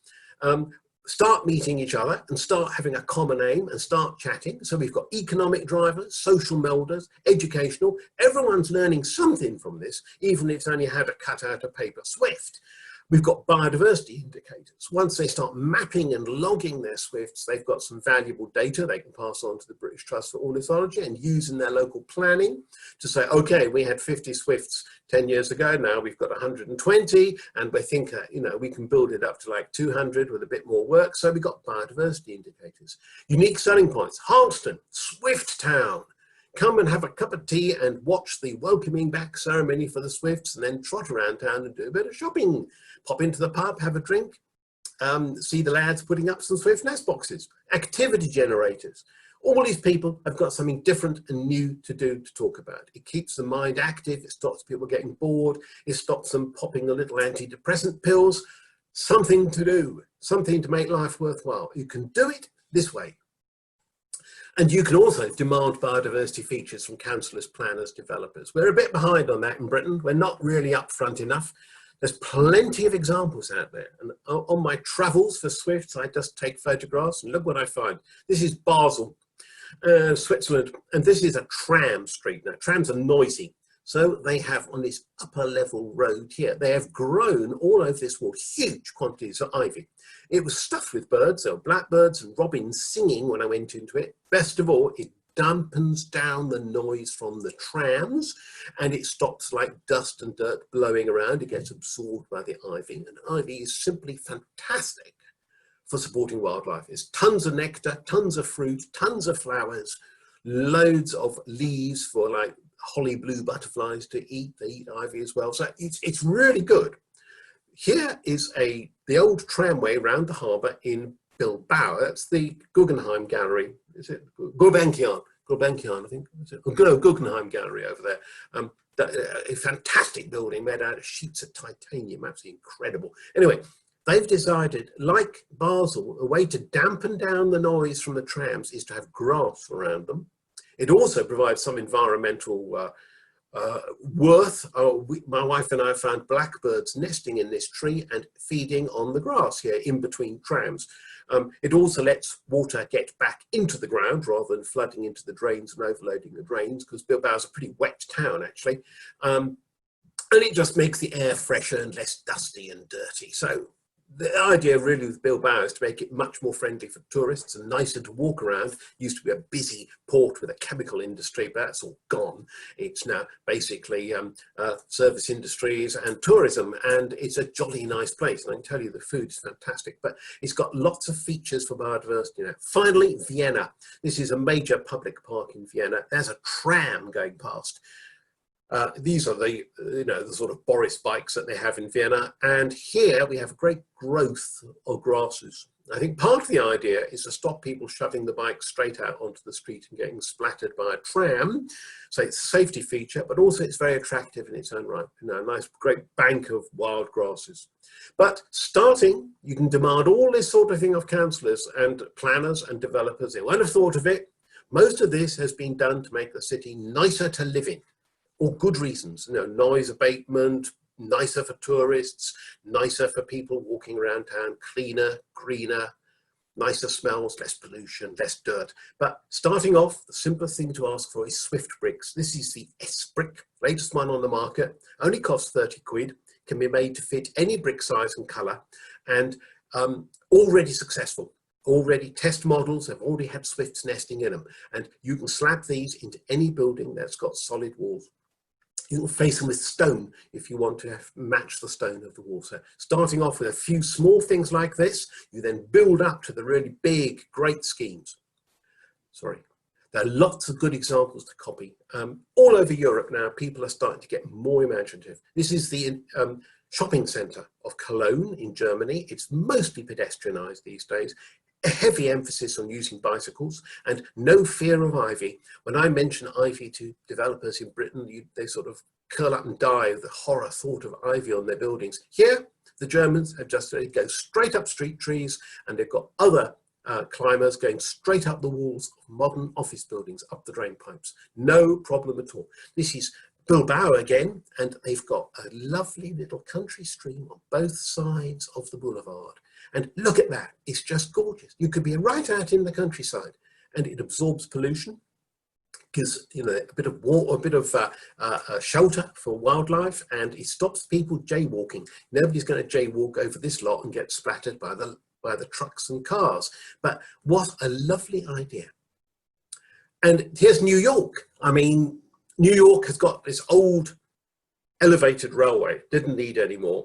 start meeting each other and start having a common aim and start chatting. So we've got economic drivers, social melders, educational. Everyone's learning something from this, even if it's only had to cut out a paper Swift. We've got biodiversity indicators. Once they start mapping and logging their Swifts, they've got some valuable data they can pass on to the British Trust for Ornithology and use in their local planning to say, okay, we had 50 Swifts 10 years ago, now we've got 120, and we think, we can build it up to like 200 with a bit more work. So we've got biodiversity indicators. Unique selling points, Harleston, Swift Town. Come and have a cup of tea and watch the welcoming back ceremony for the Swifts, and then trot around town and do a bit of shopping. Pop into the pub, have a drink, see the lads putting up some Swift nest boxes. Activity generators. All these people have got something different and new to do, to talk about. It keeps the mind active, it stops people getting bored, it stops them popping the little antidepressant pills. Something to do, something to make life worthwhile. You can do it this way. And you can also demand biodiversity features from councillors, planners, developers. We're a bit behind on that in Britain. We're not really upfront enough. There's plenty of examples out there. And on my travels for Swifts, I just take photographs and look what I find. This is Basel, Switzerland, and this is a tram street. Now, trams are noisy. So they have, on this upper level road here, they have grown all over this wall huge quantities of ivy. It was stuffed with birds. There were blackbirds and robins singing when I went into it. Best of all, it dampens down the noise from the trams, and it stops like dust and dirt blowing around. It gets absorbed by the ivy, and ivy is simply fantastic for supporting wildlife. There's tons of nectar, tons of fruit, tons of flowers, loads of leaves for like holly blue butterflies to eat. They eat ivy as well. So it's really good. Here is the old tramway around the harbour in Bilbao. That's the Guggenheim Gallery. Is it Gulbenkian, I think. No, Guggenheim Gallery over there. A fantastic building made out of sheets of titanium, absolutely incredible. Anyway, they've decided, like Basel, a way to dampen down the noise from the trams is to have grass around them. It also provides some environmental worth. My wife and I found blackbirds nesting in this tree and feeding on the grass here in between trams. It also lets water get back into the ground rather than flooding into the drains and overloading the drains, because Bilbao is a pretty wet town, actually. And and it just makes the air fresher and less dusty and dirty. So the idea really with Bilbao is to make it much more friendly for tourists and nicer to walk around. It used to be a busy port with a chemical industry, but that's all gone. It's now basically service industries and tourism, and it's a jolly nice place. And I can tell you the food is fantastic, but it's got lots of features for biodiversity now. Finally, Vienna. This is a major public park in Vienna. There's a tram going past. These are the, the sort of Boris bikes that they have in Vienna. And here we have a great growth of grasses. I think part of the idea is to stop people shoving the bike straight out onto the street and getting splattered by a tram. So it's a safety feature, but also it's very attractive in its own right. A nice, great bank of wild grasses. But starting, you can demand all this sort of thing of councillors and planners and developers. They won't have thought of it. Most of this has been done to make the city nicer to live in. Or good reasons, noise abatement, nicer for tourists, nicer for people walking around town, cleaner, greener, nicer smells, less pollution, less dirt. But starting off, the simplest thing to ask for is Swift bricks. This is the S brick, latest one on the market, only costs 30 quid, can be made to fit any brick size and colour, and already successful. Already test models have already had Swifts nesting in them, and you can slap these into any building that's got solid walls. You can face them with stone if you want to match the stone of the wall. So starting off with a few small things like this, you then build up to the really big, great schemes. Sorry. There are lots of good examples to copy. All over Europe now, people are starting to get more imaginative. This is the shopping centre of Cologne in Germany. It's mostly pedestrianised these days. A heavy emphasis on using bicycles and no fear of ivy. When I mention ivy to developers in Britain, they sort of curl up and die of the horror thought of ivy on their buildings. Here, the Germans have just go straight up street trees, and they've got other climbers going straight up the walls of modern office buildings, up the drain pipes. No problem at all. This is Bilbao again, and they've got a lovely little country stream on both sides of the boulevard. And look at that, it's just gorgeous. You could be right out in the countryside, and it absorbs pollution, gives a bit of water, a bit of shelter for wildlife, and it stops people jaywalking. Nobody's going to jaywalk over this lot and get splattered by the trucks and cars. But what a lovely idea. And here's New York. I mean, New York has got this old elevated railway, didn't need any more.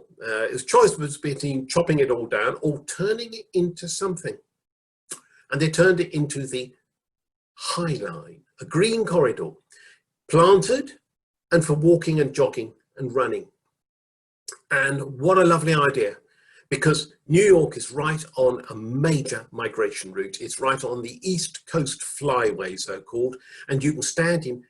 His choice was between chopping it all down or turning it into something. And they turned it into the High Line, a green corridor, planted and for walking and jogging and running. And what a lovely idea, because New York is right on a major migration route. It's right on the East Coast Flyway, so-called, and you can stand in,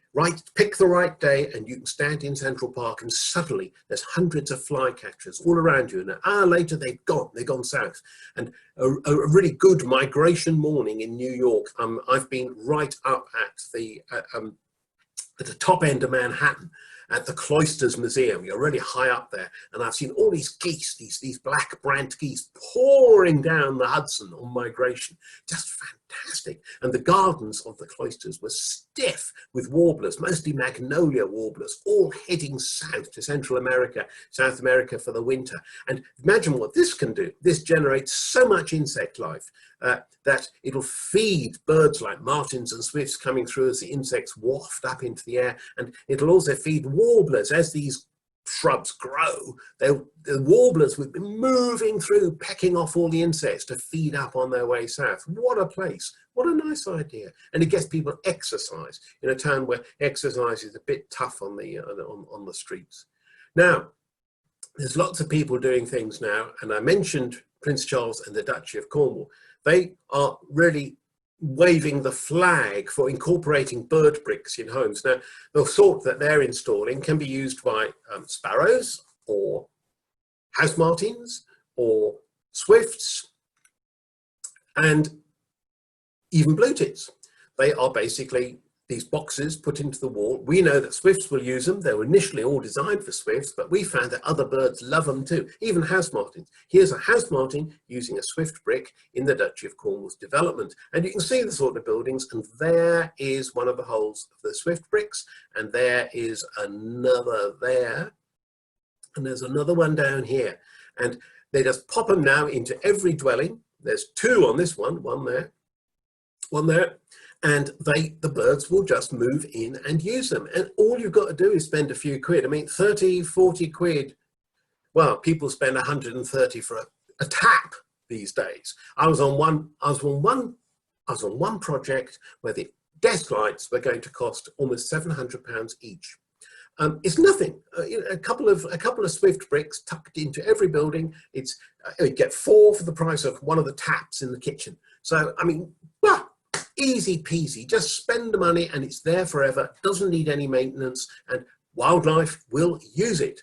pick the right day, and you can stand in Central Park, and suddenly there's hundreds of flycatchers all around you, and an hour later they've gone south. And a really good migration morning in New York. I've been right up at the top end of Manhattan, at the Cloisters Museum. You're really high up there, and I've seen all these geese, these black brant geese pouring down the Hudson on migration. Just fantastic. And the gardens of the Cloisters were stiff with warblers, mostly magnolia warblers, all heading south to Central America, South America for the winter. And imagine what this can do. This generates so much insect life that it'll feed birds like martins and swifts coming through as the insects waft up into the air, and it'll also feed warblers as these shrubs grow. The warblers would be moving through, pecking off all the insects to feed up on their way south. What a place. What a nice idea. And it gets people exercise in a town where exercise is a bit tough on the streets. Now, there's lots of people doing things now, and I mentioned Prince Charles and the Duchy of Cornwall. They are really waving the flag for incorporating bird bricks in homes. Now, the sort that they're installing can be used by sparrows or house martins or swifts and even blue tits. They are basically these boxes put into the wall. We know that swifts will use them. They were initially all designed for swifts, but we found that other birds love them too, even house martins. Here's a house martin using a swift brick in the Duchy of Cornwall's development. And you can see the sort of buildings, and there is one of the holes of the swift bricks, and there is another there. And there's another one down here. And they just pop them now into every dwelling. There's 2 on this one, one there, and the birds will just move in and use them. And all you've got to do is spend a few quid. I mean, 30, 40 quid. Well, people spend 130 for a tap these days. I was on one project where the desk lights were going to cost almost £700 each. It's nothing. A couple of Swift bricks tucked into every building. You get 4 for the price of one of the taps in the kitchen. So I mean, easy peasy. Just spend the money, and it's there forever. Doesn't need any maintenance, and wildlife will use it.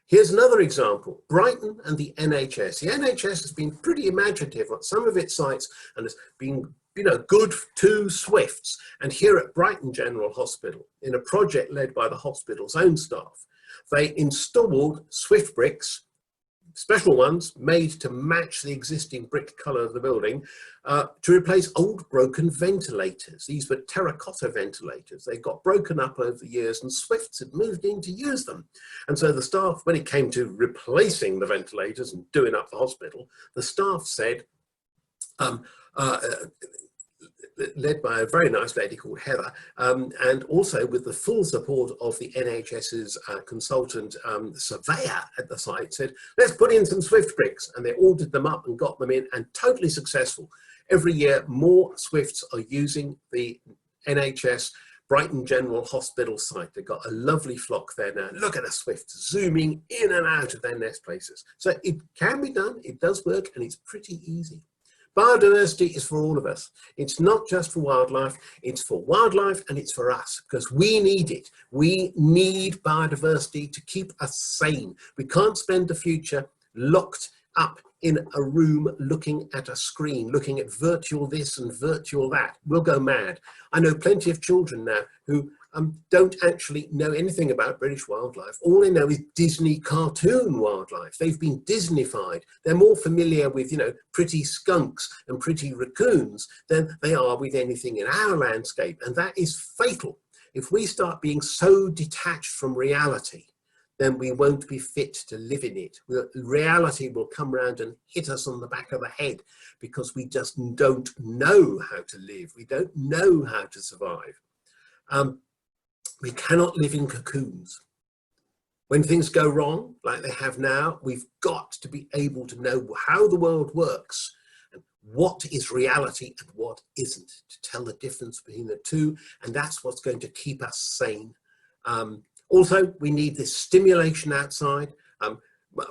Here's another example: Brighton and the NHS. The NHS has been pretty imaginative on some of its sites, and has been, you know, good to Swifts. And here at Brighton General Hospital, in a project led by the hospital's own staff, they installed Swift bricks, special ones made to match the existing brick colour of the building, to replace old broken ventilators. These were terracotta ventilators. They got broken up over the years, and Swifts had moved in to use them. And so the staff, when it came to replacing the ventilators and doing up the hospital, the staff said, led by a very nice lady called Heather, and also with the full support of the NHS's consultant surveyor at the site, said, let's put in some Swift bricks. And they ordered them up and got them in, and totally successful. Every year, more Swifts are using the NHS Brighton General Hospital site. They've got a lovely flock there now. Look at the Swifts zooming in and out of their nest places. So it can be done, it does work, and it's pretty easy. Biodiversity is for all of us. It's not just for wildlife, it's for wildlife and it's for us, because we need it. We need biodiversity to keep us sane. We can't spend the future locked up in a room looking at a screen, looking at virtual this and virtual that. We'll go mad. I know plenty of children now who don't actually know anything about British wildlife. All they know is Disney cartoon wildlife. They've been Disneyfied. They're more familiar with, you know, pretty skunks and pretty raccoons than they are with anything in our landscape. And that is fatal. If we start being so detached from reality, then we won't be fit to live in it. Reality will come round and hit us on the back of the head because we just don't know how to live. We don't know how to survive. We cannot live in cocoons. When things go wrong, like they have now, we've got to be able to know how the world works and what is reality and what isn't, to tell the difference between the two, and that's what's going to keep us sane. Also, we need this stimulation outside.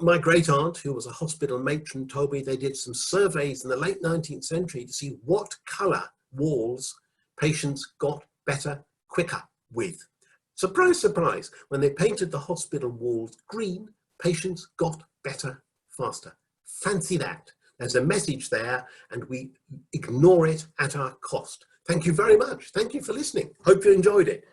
My great aunt, who was a hospital matron, told me they did some surveys in the late 19th century to see what colour walls patients got better quicker with. Surprise, surprise, when they painted the hospital walls green, patients got better faster. Fancy that. There's a message there, and we ignore it at our cost. Thank you very much. Thank you for listening. Hope you enjoyed it.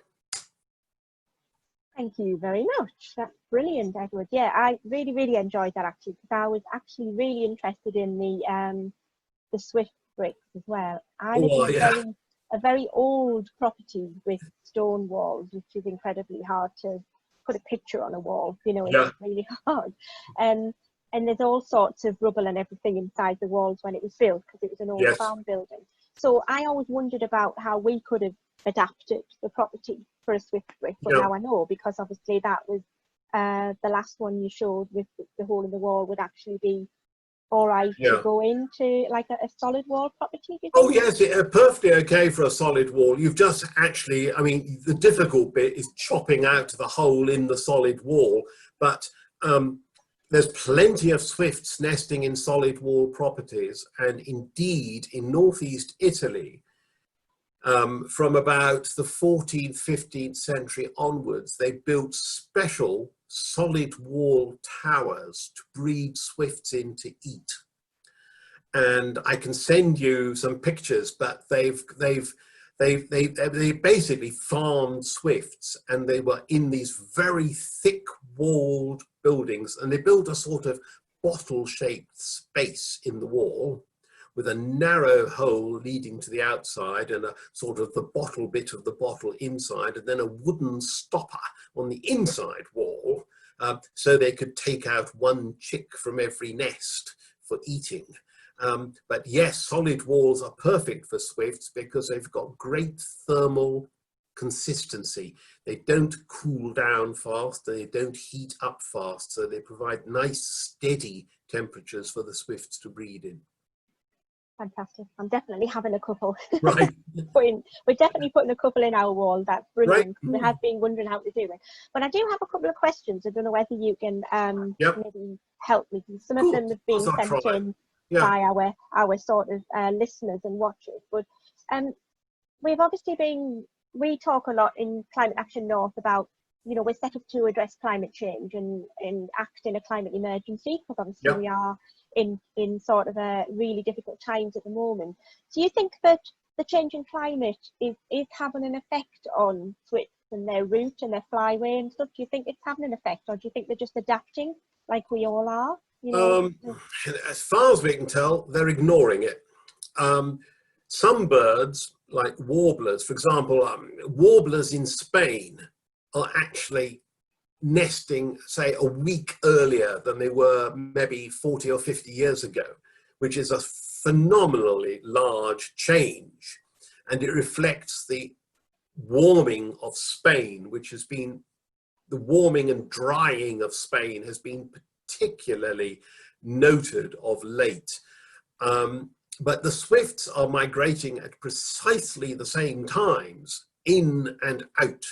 Thank you very much. That's brilliant, Edward. Yeah, I really, really enjoyed that actually, because I was actually really interested in the Swift bricks as well. I live in a very old property with stone walls, which is incredibly hard to put a picture on a wall, you know, it's really hard. And there's all sorts of rubble and everything inside the walls when it was built, because it was an old farm building. So I always wondered about how we could have adapted the property for a Swift brick, but now I know, because obviously that was the last one you showed with the hole in the wall would actually be all right to go into like a solid wall property. Oh yes, perfectly okay for a solid wall. You've just actually, I mean, the difficult bit is chopping out the hole in the solid wall, but there's plenty of Swifts nesting in solid wall properties, and indeed in northeast Italy, from about the 14th, 15th century onwards, they built special solid wall towers to breed Swifts in to eat. And I can send you some pictures, but they basically farmed Swifts, and they were in these very thick walled buildings, and they built a sort of bottle shaped space in the wall with a narrow hole leading to the outside and a sort of the bottle bit of the bottle inside, and then a wooden stopper on the inside wall. so they could take out one chick from every nest for eating. But yes, solid walls are perfect for swifts because they've got great thermal consistency. They don't cool down fast, they don't heat up fast, so they provide nice steady temperatures for the swifts to breed in. Fantastic. I'm definitely having a couple. Right. We're definitely putting a couple in our wall. That's brilliant. Right. We have been wondering how to do it. But I do have a couple of questions. I don't know whether you can maybe help me. Some of them have been sent in by our sort of listeners and watchers. But we've obviously we talk a lot in Climate Action North about, we're set up to address climate change and act in a climate emergency, because obviously we are in sort of a really difficult times at the moment. Do you think that the change in climate is having an effect on swifts and their route and their flyway and stuff? Do you think it's having an effect, or do you think they're just adapting like we all are? As far as we can tell, they're ignoring it. Some birds, like warblers, for example, warblers in Spain are actually nesting, say, a week earlier than they were maybe 40 or 50 years ago, which is a phenomenally large change. And it reflects the warming of Spain, which has been, the warming and drying of Spain has been particularly noted of late. But the swifts are migrating at precisely the same times, in and out,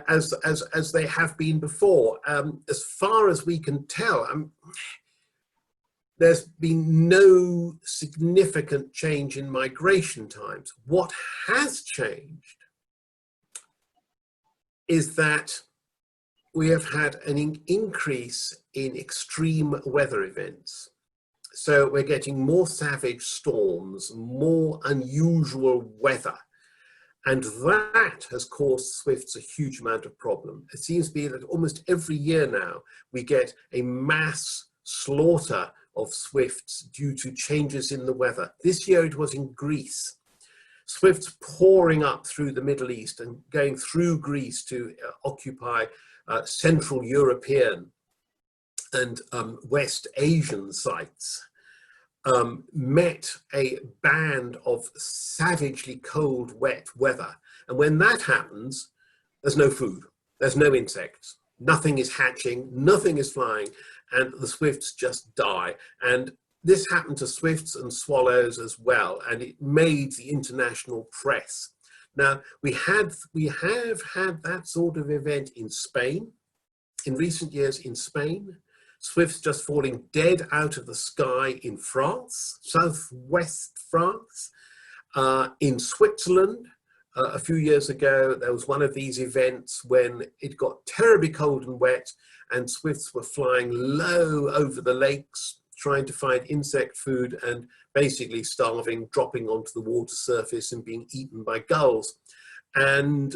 as they have been before. As far as we can tell, there's been no significant change in migration times. What has changed is that we have had an increase in extreme weather events. So we're getting more savage storms, more unusual weather. And that has caused swifts a huge amount of problem. It seems to be that almost every year now, we get a mass slaughter of swifts due to changes in the weather. This year it was in Greece. Swifts pouring up through the Middle East and going through Greece to occupy Central European and West Asian sites. Met a band of savagely cold, wet weather. And when that happens, there's no food, there's no insects, nothing is hatching, nothing is flying, and the swifts just die. And this happened to swifts and swallows as well, and it made the international press. Now, we have had that sort of event in Spain, in recent years in Spain. Swifts just falling dead out of the sky in France, southwest France. In Switzerland, a few years ago, there was one of these events when it got terribly cold and wet, and swifts were flying low over the lakes, trying to find insect food and basically starving, dropping onto the water surface and being eaten by gulls. And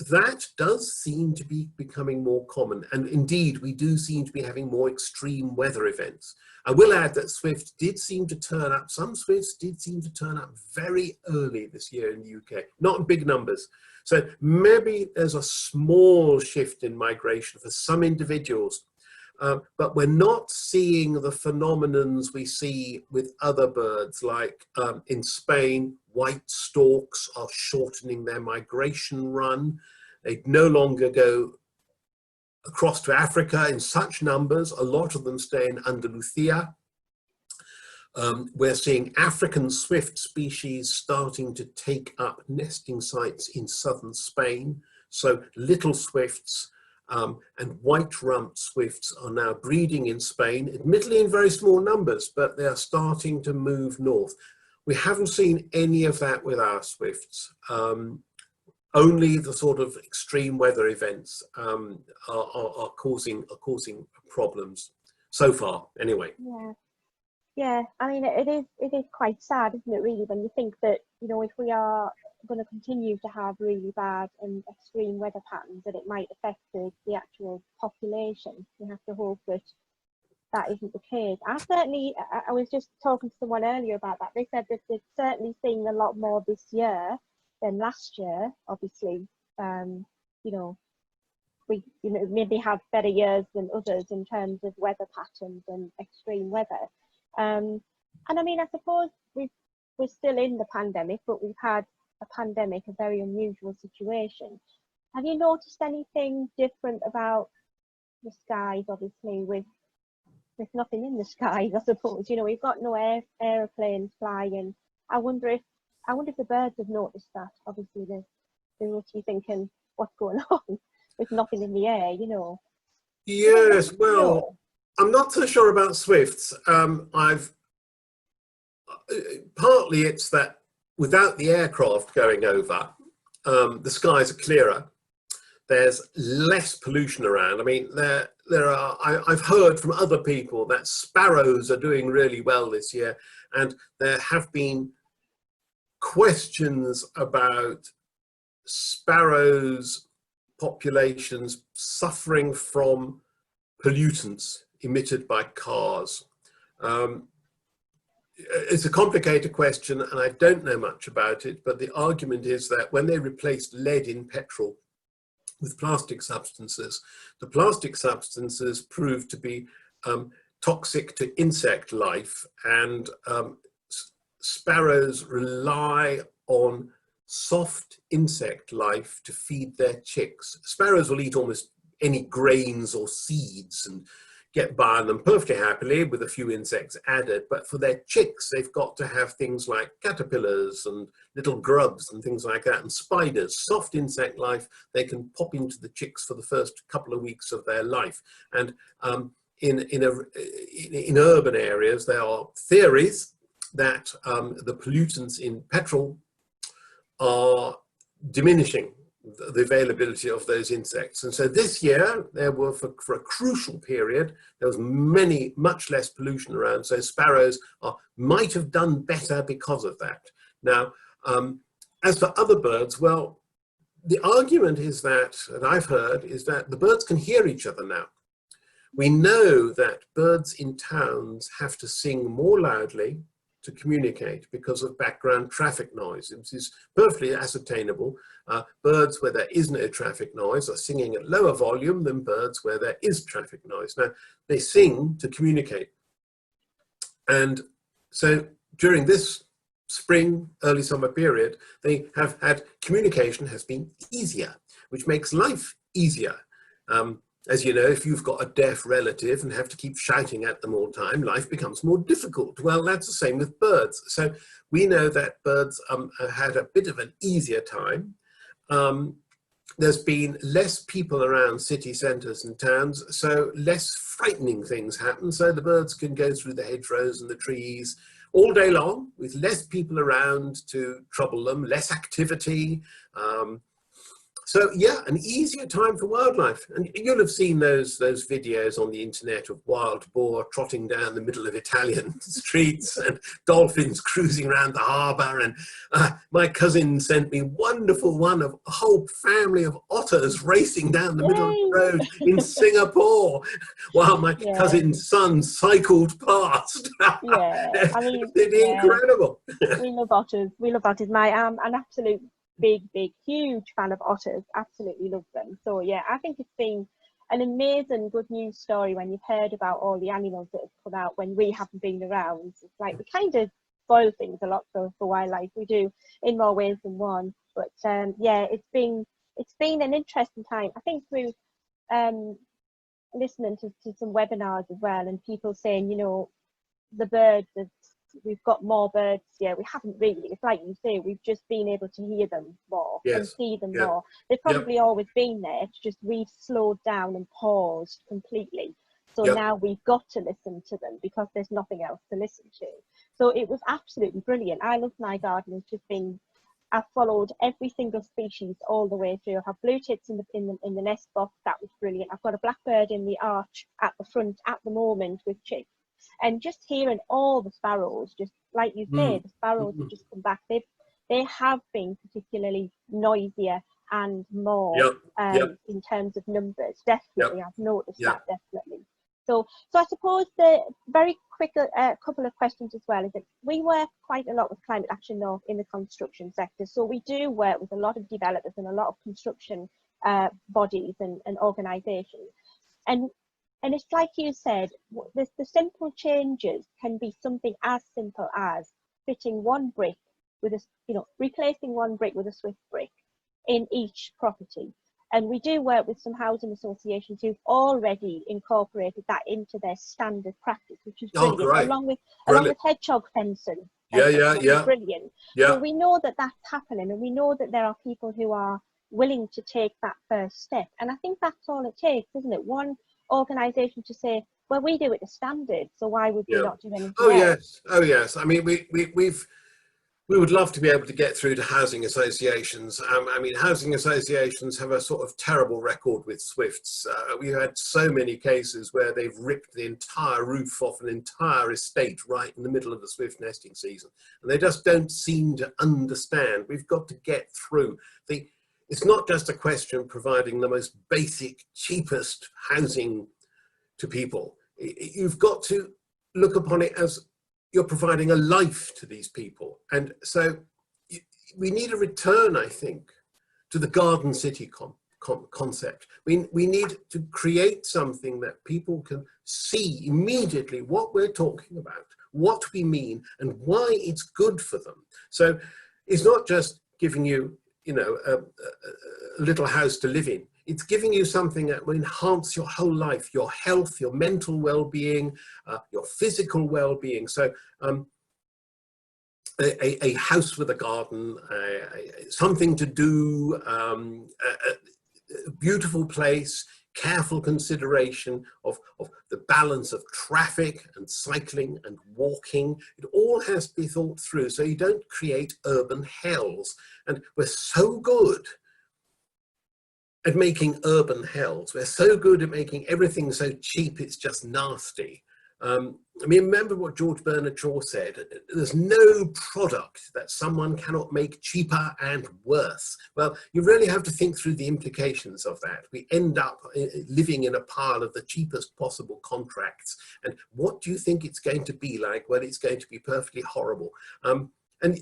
that does seem to be becoming more common. And indeed, we do seem to be having more extreme weather events. I will add that swifts did seem to turn up, some swifts did seem to turn up very early this year in the UK, not in big numbers. So maybe there's a small shift in migration for some individuals, but we're not seeing the phenomenons we see with other birds, like in Spain, white storks are shortening their migration run. They no longer go across to Africa in such numbers. A lot of them stay in Andalusia. We're seeing African swift species starting to take up nesting sites in southern Spain. So little swifts and white-rumped swifts are now breeding in Spain, admittedly in very small numbers, but they are starting to move north. We haven't seen any of that with our swifts. Only the sort of extreme weather events are causing problems so far, anyway. Yeah. I mean, it is quite sad, isn't it, really, when you think that, if we are going to continue to have really bad and extreme weather patterns, that it might affect the actual population. We have to hope that that isn't the case. I was just talking to someone earlier about that. They said that they've certainly seen a lot more this year than last year, obviously, maybe have better years than others in terms of weather patterns and extreme weather. And I mean, I suppose we're still in the pandemic, but we've had a pandemic, a very unusual situation. Have you noticed anything different about the skies, obviously, with nothing in the skies, I suppose? We've got no aeroplanes flying. I wonder if the birds have noticed that. Obviously, they're mostly thinking, what's going on with nothing in the air, Yes, well, I'm not so sure about swifts. Partly it's that without the aircraft going over, the skies are clearer. There's less pollution around. I mean, I've heard from other people that sparrows are doing really well this year, and there have been questions about sparrows populations suffering from pollutants emitted by cars. It's a complicated question and I don't know much about it, but the argument is that when they replaced lead in petrol with plastic substances, the plastic substances proved to be toxic to insect life, and sparrows rely on soft insect life to feed their chicks. Sparrows will eat almost any grains or seeds and get by on them perfectly happily with a few insects added, but for their chicks they've got to have things like caterpillars and little grubs and things like that, and spiders. Soft insect life, they can pop into the chicks for the first couple of weeks of their life. And in urban areas there are theories that the pollutants in petrol are diminishing the availability of those insects. And so this year there were, for a crucial period, there was much less pollution around, so sparrows might have done better because of that. Now, as for other birds, well, the argument is that, and I've heard, is that the birds can hear each other now. We know that birds in towns have to sing more loudly to communicate because of background traffic noise. This is perfectly ascertainable. Birds where there is no traffic noise are singing at lower volume than birds where there is traffic noise. Now, they sing to communicate. And so during this spring, early summer period, they have had, communication has been easier, which makes life easier. As you know, if you've got a deaf relative and have to keep shouting at them all the time, life becomes more difficult. Well, that's the same with birds. So we know that birds had a bit of an easier time. There's been less people around city centres and towns, so less frightening things happen. So the birds can go through the hedgerows and the trees all day long with less people around to trouble them, less activity. So yeah, an easier time for wildlife. And you'll have seen those videos on the internet of wild boar trotting down the middle of Italian streets and dolphins cruising around the harbour. And my cousin sent me a wonderful one of a whole family of otters racing down the middle of the road in Singapore while my cousin's son cycled past. Yeah, I mean, it's incredible. We love otters. We love otters. I'm an absolute big, huge fan of otters. Absolutely love them. So yeah, I think it's been an amazing good news story when you've heard about all the animals that have come out when we haven't been around. It's like we kind of spoil things a lot for wildlife. We do in more ways than one. But yeah, it's been an interesting time. I think through listening to some webinars as well, and people saying, the birds have, we've got more birds. Yeah, we haven't really. It's like you say, we've just been able to hear them more and see them more. They've probably always been there. It's just we've slowed down and paused completely. So now we've got to listen to them because there's nothing else to listen to. So it was absolutely brilliant. I love my garden. It's just been, I've followed every single species all the way through. I have blue tits in the nest box. That was brilliant. I've got a blackbird in the arch at the front at the moment with chicks. And just hearing all the sparrows, just like you say, the sparrows have just come back. They have been particularly noisier and more in terms of numbers. Definitely, I've noticed that, definitely. So I suppose the very quick couple of questions as well is that we work quite a lot with Climate Action North in the construction sector. So we do work with a lot of developers and a lot of construction bodies and organisations. And it's like you said, the simple changes can be something as simple as fitting one brick with replacing one brick with a Swift brick in each property. And we do work with some housing associations who've already incorporated that into their standard practice, which is brilliant. Oh, great. Along with hedgehog fencing. Yeah. Brilliant. Yeah. So we know that that's happening, and we know that there are people who are willing to take that first step. And I think that's all it takes, isn't it? One organisation to say, well, we do it to standard, so why would we not do anything else? Oh yes. I mean, we would love to be able to get through to housing associations. I mean, housing associations have a sort of terrible record with Swifts. We've had so many cases where they've ripped the entire roof off an entire estate right in the middle of the Swift nesting season. And they just don't seem to understand. We've got to get through. It's not just a question of providing the most basic, cheapest housing to people. You've got to look upon it as you're providing a life to these people. And so we need a return, I think, to the garden city concept. We need to create something that people can see immediately what we're talking about, what we mean, and why it's good for them. So it's not just giving you, a little house to live in. It's giving you something that will enhance your whole life, your health, your mental well-being, your physical well-being. So a house with a garden, something to do, a beautiful place, careful consideration of the balance of traffic and cycling and walking. It all has to be thought through so you don't create urban hells. And we're so good at making urban hells. We're so good at making everything so cheap it's just nasty. I mean, remember what George Bernard Shaw said, there's no product that someone cannot make cheaper and worse. Well, you really have to think through the implications of that. We end up living in a pile of the cheapest possible contracts. And what do you think it's going to be like? Well, it's going to be perfectly horrible. And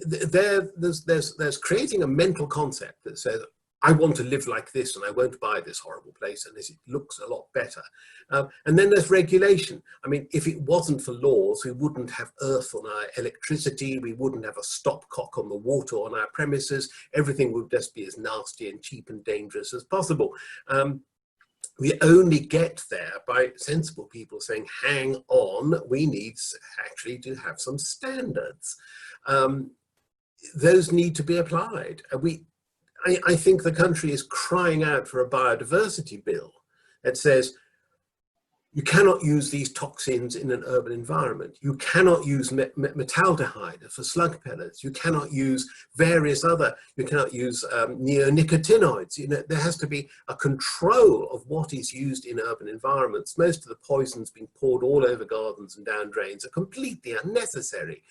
there's creating a mental concept that says, I want to live like this and I won't buy this horrible place unless it looks a lot better. And then there's regulation. I mean, if it wasn't for laws, we wouldn't have earth on our electricity, we wouldn't have a stopcock on the water on our premises, everything would just be as nasty and cheap and dangerous as possible. We only get there by sensible people saying, hang on, we need actually to have some standards. Those need to be applied. I think the country is crying out for a biodiversity bill that says you cannot use these toxins in an urban environment. You cannot use metaldehyde for slug pellets. You cannot use you cannot use neonicotinoids. There has to be a control of what is used in urban environments. Most of the poisons being poured all over gardens and down drains are completely unnecessary.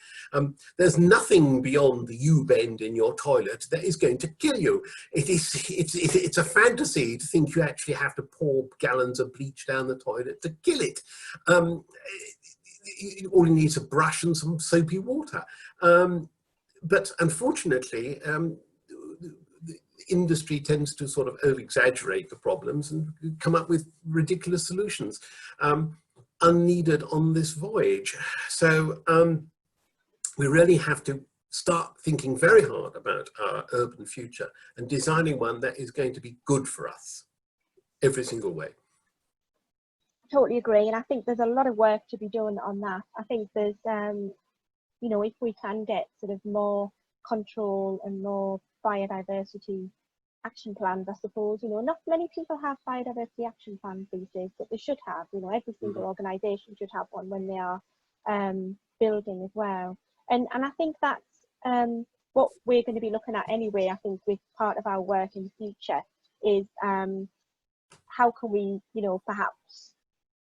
There's nothing beyond the U-bend in your toilet that is going to kill you. It's a fantasy to think you actually have to pour gallons of bleach down the toilet to kill it. All you need is a brush and some soapy water. But unfortunately, the industry tends to sort of over-exaggerate the problems and come up with ridiculous solutions, unneeded on this voyage. So we really have to start thinking very hard about our urban future and designing one that is going to be good for us every single way. Totally agree, and I think there's a lot of work to be done on that. I think there's, if we can get sort of more control and more biodiversity action plans, I suppose, not many people have biodiversity action plans these days, but they should have. Every single organisation should have one when they are building as well. And I think that's what we're going to be looking at anyway. I think with part of our work in the future is how can we, perhaps.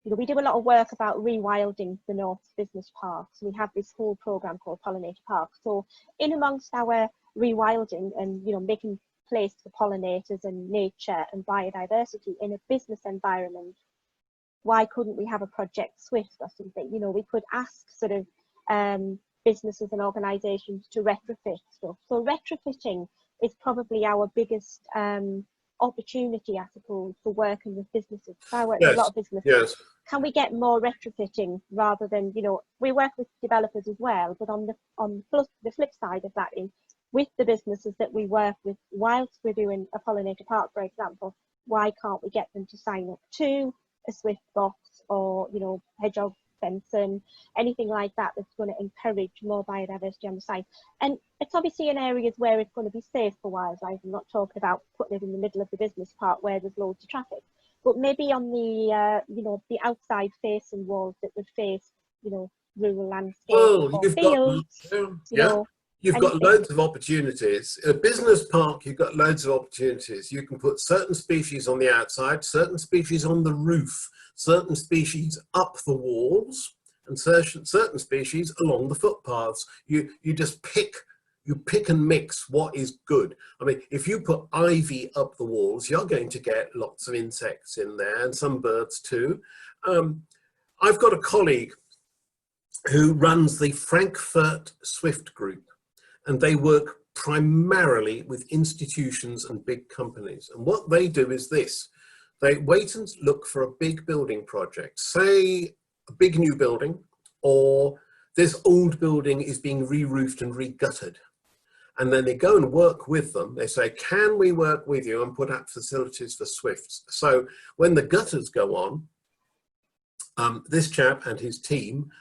We do a lot of work about rewilding the North Business Parks. We have this whole programme called Pollinator Park. So in amongst our rewilding and, making place for pollinators and nature and biodiversity in a business environment, why couldn't we have a Project Swift or something? We could ask sort of businesses and organisations to retrofit stuff. So retrofitting is probably our biggest opportunity, I suppose, for working with businesses. I work with a lot Yes, of businesses. yes. Can we get more retrofitting rather than, you know, we work with developers as well, but on the flip side of that is with the businesses that we work with, whilst we're doing a pollinator park, for example, why can't we get them to sign up to a Swift box or, you know, hedgehog fencing, anything like that that's going to encourage more biodiversity on the site. And it's obviously in areas where it's going to be safe for wildlife. I'm not talking about putting it in the middle of the business park where there's loads of traffic, but maybe on the you know, the outside facing walls that would face, you know, rural landscape Well, or you've got, fields, you yeah, know, you've got anything. loads of opportunities. In a business park, you've got loads of opportunities. You can put certain species on the outside, certain species on the roof, certain species up the walls, and certain species along the footpaths. You just pick, you pick and mix what is good. I mean, if you put ivy up the walls, you're going to get lots of insects in there and some birds too. I've got a colleague who runs the Frankfurt Swift Group, and they work primarily with institutions and big companies. And what they do is this: they wait and look for a big building project, say a big new building, or this old building is being re-roofed and re-gutted. And then they go and work with them. They say, can we work with you and put up facilities for Swifts? So when the gutters go on, this chap and his team,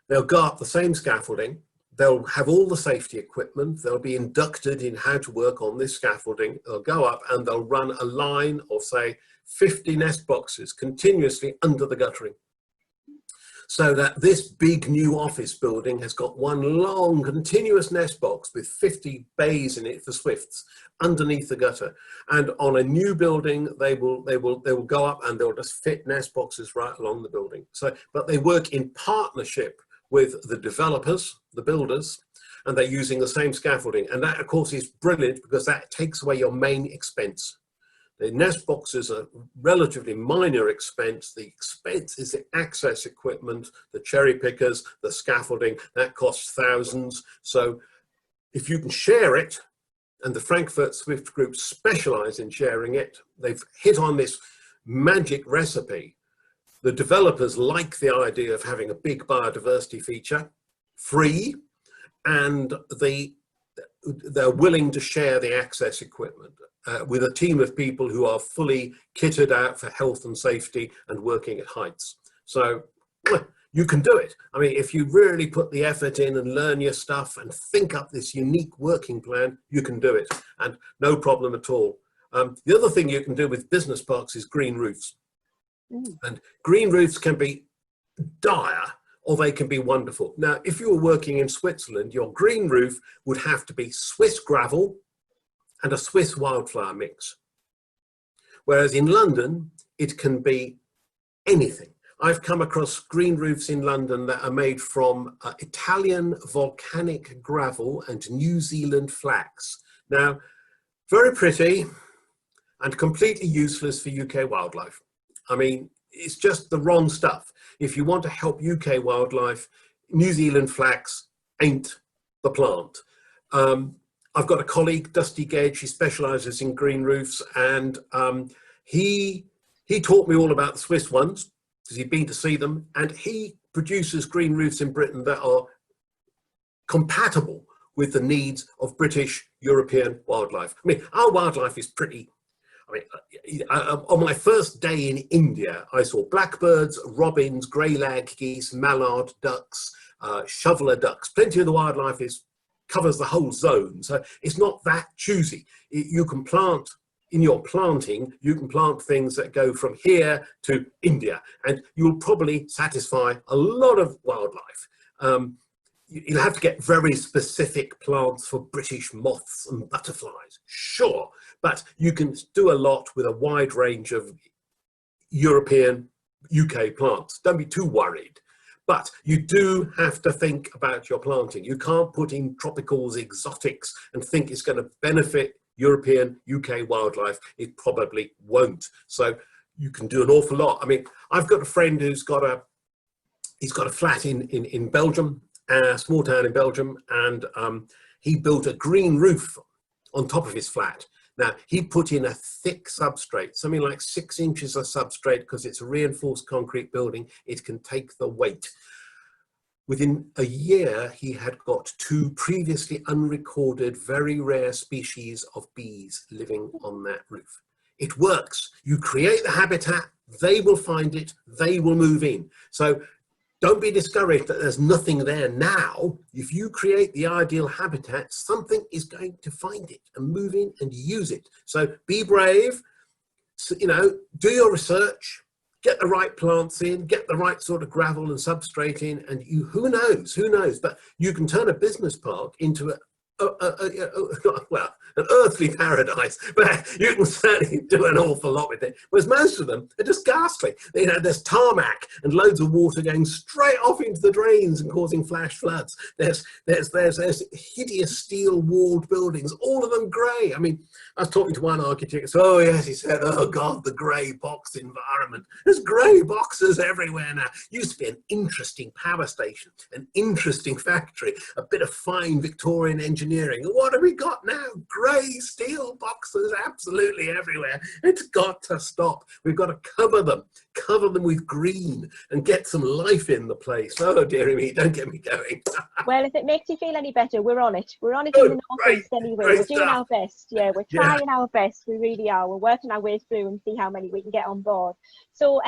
they'll go up the same scaffolding, they'll have all the safety equipment, they'll be inducted in how to work on this scaffolding, they'll go up and they'll run a line of, say, 50 nest boxes continuously under the guttering. So that this big new office building has got one long continuous nest box with 50 bays in it for Swifts underneath the gutter. And on a new building, they will go up and they'll just fit nest boxes right along the building. So, but they work in partnership with the developers, the builders, and they're using the same scaffolding. And that, of course, is brilliant because that takes away your main expense. The nest boxes are relatively minor expense. The expense is the access equipment, the cherry pickers, the scaffolding, that costs thousands. So if you can share it, and the Frankfurt Swift Group specialize in sharing it, they've hit on this magic recipe. The developers like the idea of having a big biodiversity feature, free, and they're willing to share the access equipment with a team of people who are fully kitted out for health and safety and working at heights. So you can do it. I mean, if you really put the effort in and learn your stuff and think up this unique working plan, you can do it, and no problem at all. The other thing you can do with business parks is green roofs. And green roofs can be dire or they can be wonderful. Now, if you were working in Switzerland, your green roof would have to be Swiss gravel and a Swiss wildflower mix. Whereas in London, it can be anything. I've come across green roofs in London that are made from Italian volcanic gravel and New Zealand flax. Now, very pretty and completely useless for UK wildlife. I mean, it's just the wrong stuff. If you want to help UK wildlife, New Zealand flax ain't the plant. I've got a colleague, Dusty Gage, he specialises in green roofs, and he taught me all about the Swiss ones because he'd been to see them, and he produces green roofs in Britain that are compatible with the needs of British, European wildlife. I mean, our wildlife is pretty. I mean, on my first day in India, I saw blackbirds, robins, grey-lag geese, mallard ducks, shoveler ducks. Plenty of the wildlife covers the whole zone, so it's not that choosy. You can plant, in your planting, you can plant things that go from here to India, and you'll probably satisfy a lot of wildlife. You'll have to get very specific plants for British moths and butterflies, sure, but you can do a lot with a wide range of European, UK plants. Don't be too worried. But you do have to think about your planting. You can't put in tropicals, exotics, and think it's going to benefit European, UK wildlife. It probably won't. So you can do an awful lot. I mean, I've got a friend who's got a flat in Belgium, a small town in Belgium, and he built a green roof on top of his flat. Now, he put in a thick substrate, something like 6 inches of substrate, because it's a reinforced concrete building. It can take the weight. Within a year, he had got 2 previously unrecorded, very rare species of bees living on that roof. It works. You create the habitat, they will find it, they will move in. So don't be discouraged that there's nothing there now. If you create the ideal habitat, something is going to find it and move in and use it. So be brave, you know, do your research, get the right plants in, get the right sort of gravel and substrate in, and you, who knows, but you can turn a business park into well, an earthly paradise, but you can certainly do an awful lot with it. Whereas most of them are just ghastly. You know, there's tarmac and loads of water going straight off into the drains and causing flash floods. There's hideous steel walled buildings, all of them grey. I mean, I was talking to one architect. So, oh yes, he said, oh God, the grey box environment. There's grey boxes everywhere now. Used to be an interesting power station, an interesting factory, a bit of fine Victorian engineering. What have we got now? Grey steel boxes absolutely everywhere. It's got to stop. We've got to cover them with green and get some life in the place. Oh dearie me, don't get me going. Well, if it makes you feel any better, we're on it. We're on it Oh, in the northeast anyway. We're doing our best. Yeah, we're trying our best. We really are. We're working our way through and see how many we can get on board. So,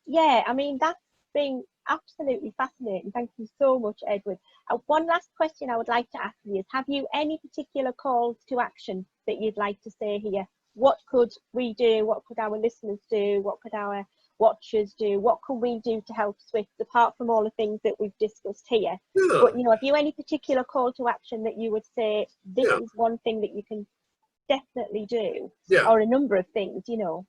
yeah, I mean, that's been absolutely fascinating. Thank you so much, Edward. One last question I would like to ask you is, have you any particular calls to action that you'd like to say here? What could we do? What could our listeners do? What could our watchers do? What can we do to help Swift, apart from all the things that we've discussed here? Yeah. But, you know, have you any particular call to action that you would say, this is one thing that you can definitely do? Or a number of things, you know?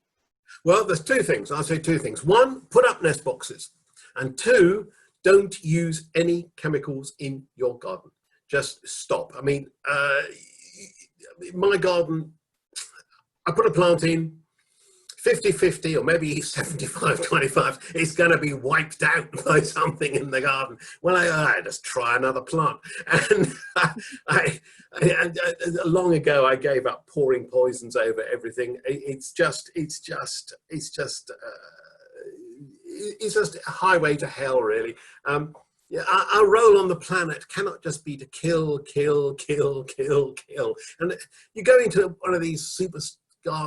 Well, there's 2 things. I'll say 2 things. 1, put up nest boxes. And 2, don't use any chemicals in your garden. Just stop. I mean, my garden, I put a plant in, 50-50 or maybe 75-25, it's going to be wiped out by something in the garden. Well, I just try another plant. And long ago, I gave up pouring poisons over everything. It's just a highway to hell, really. Our role on the planet cannot just be to kill. And you go into one of these super,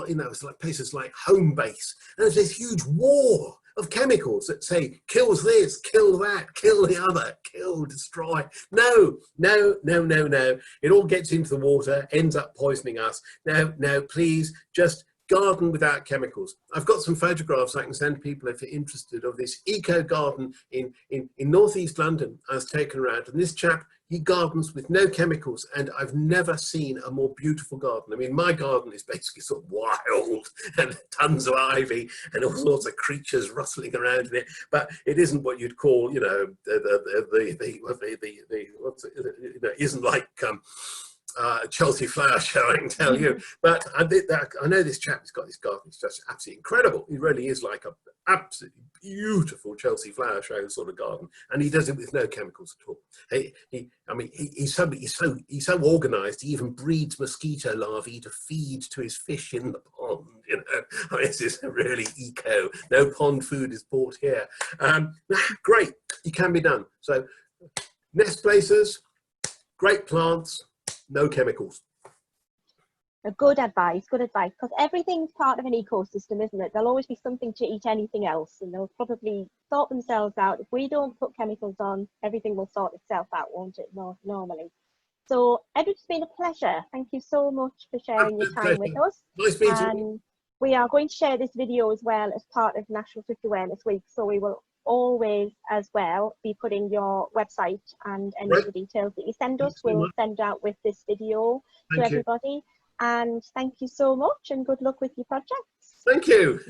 you know, it's like places like Home Base, and there's this huge war of chemicals that say kills this, kill that, kill the other, kill, destroy. No. It all gets into the water, ends up poisoning us. No, please just garden without chemicals. I've got some photographs I can send people if you're interested of this eco garden in northeast London I was taken around, and this chap, he gardens with no chemicals, and I've never seen a more beautiful garden. I mean, my garden is basically sort of wild and tons of ivy and all sorts of creatures rustling around in it, but it isn't what you'd call, you know, isn't like Chelsea flower show, I can tell you. But I know this chap has got this garden. It's just absolutely incredible. He really is like a absolutely beautiful Chelsea flower show sort of garden, and he does it with no chemicals at all. He's so organised. He even breeds mosquito larvae to feed to his fish in the pond. You know, I mean, this is really eco. No pond food is bought here. Great, it can be done. So, nest places, great plants. No chemicals. Good advice, because everything's part of an ecosystem, isn't it? There'll always be something to eat anything else, and they'll probably sort themselves out. If we don't put chemicals on, everything will sort itself out, won't it, normally? So, Edward, it's been a pleasure. Thank you so much for sharing your time with us. Nice meeting you. And we are going to share this video as well as part of National Swift Awareness Week, so we will always as well be putting your website and any of the details that you send us, we'll send out with this video to everybody. And thank you so much, and good luck with your projects. Thank you.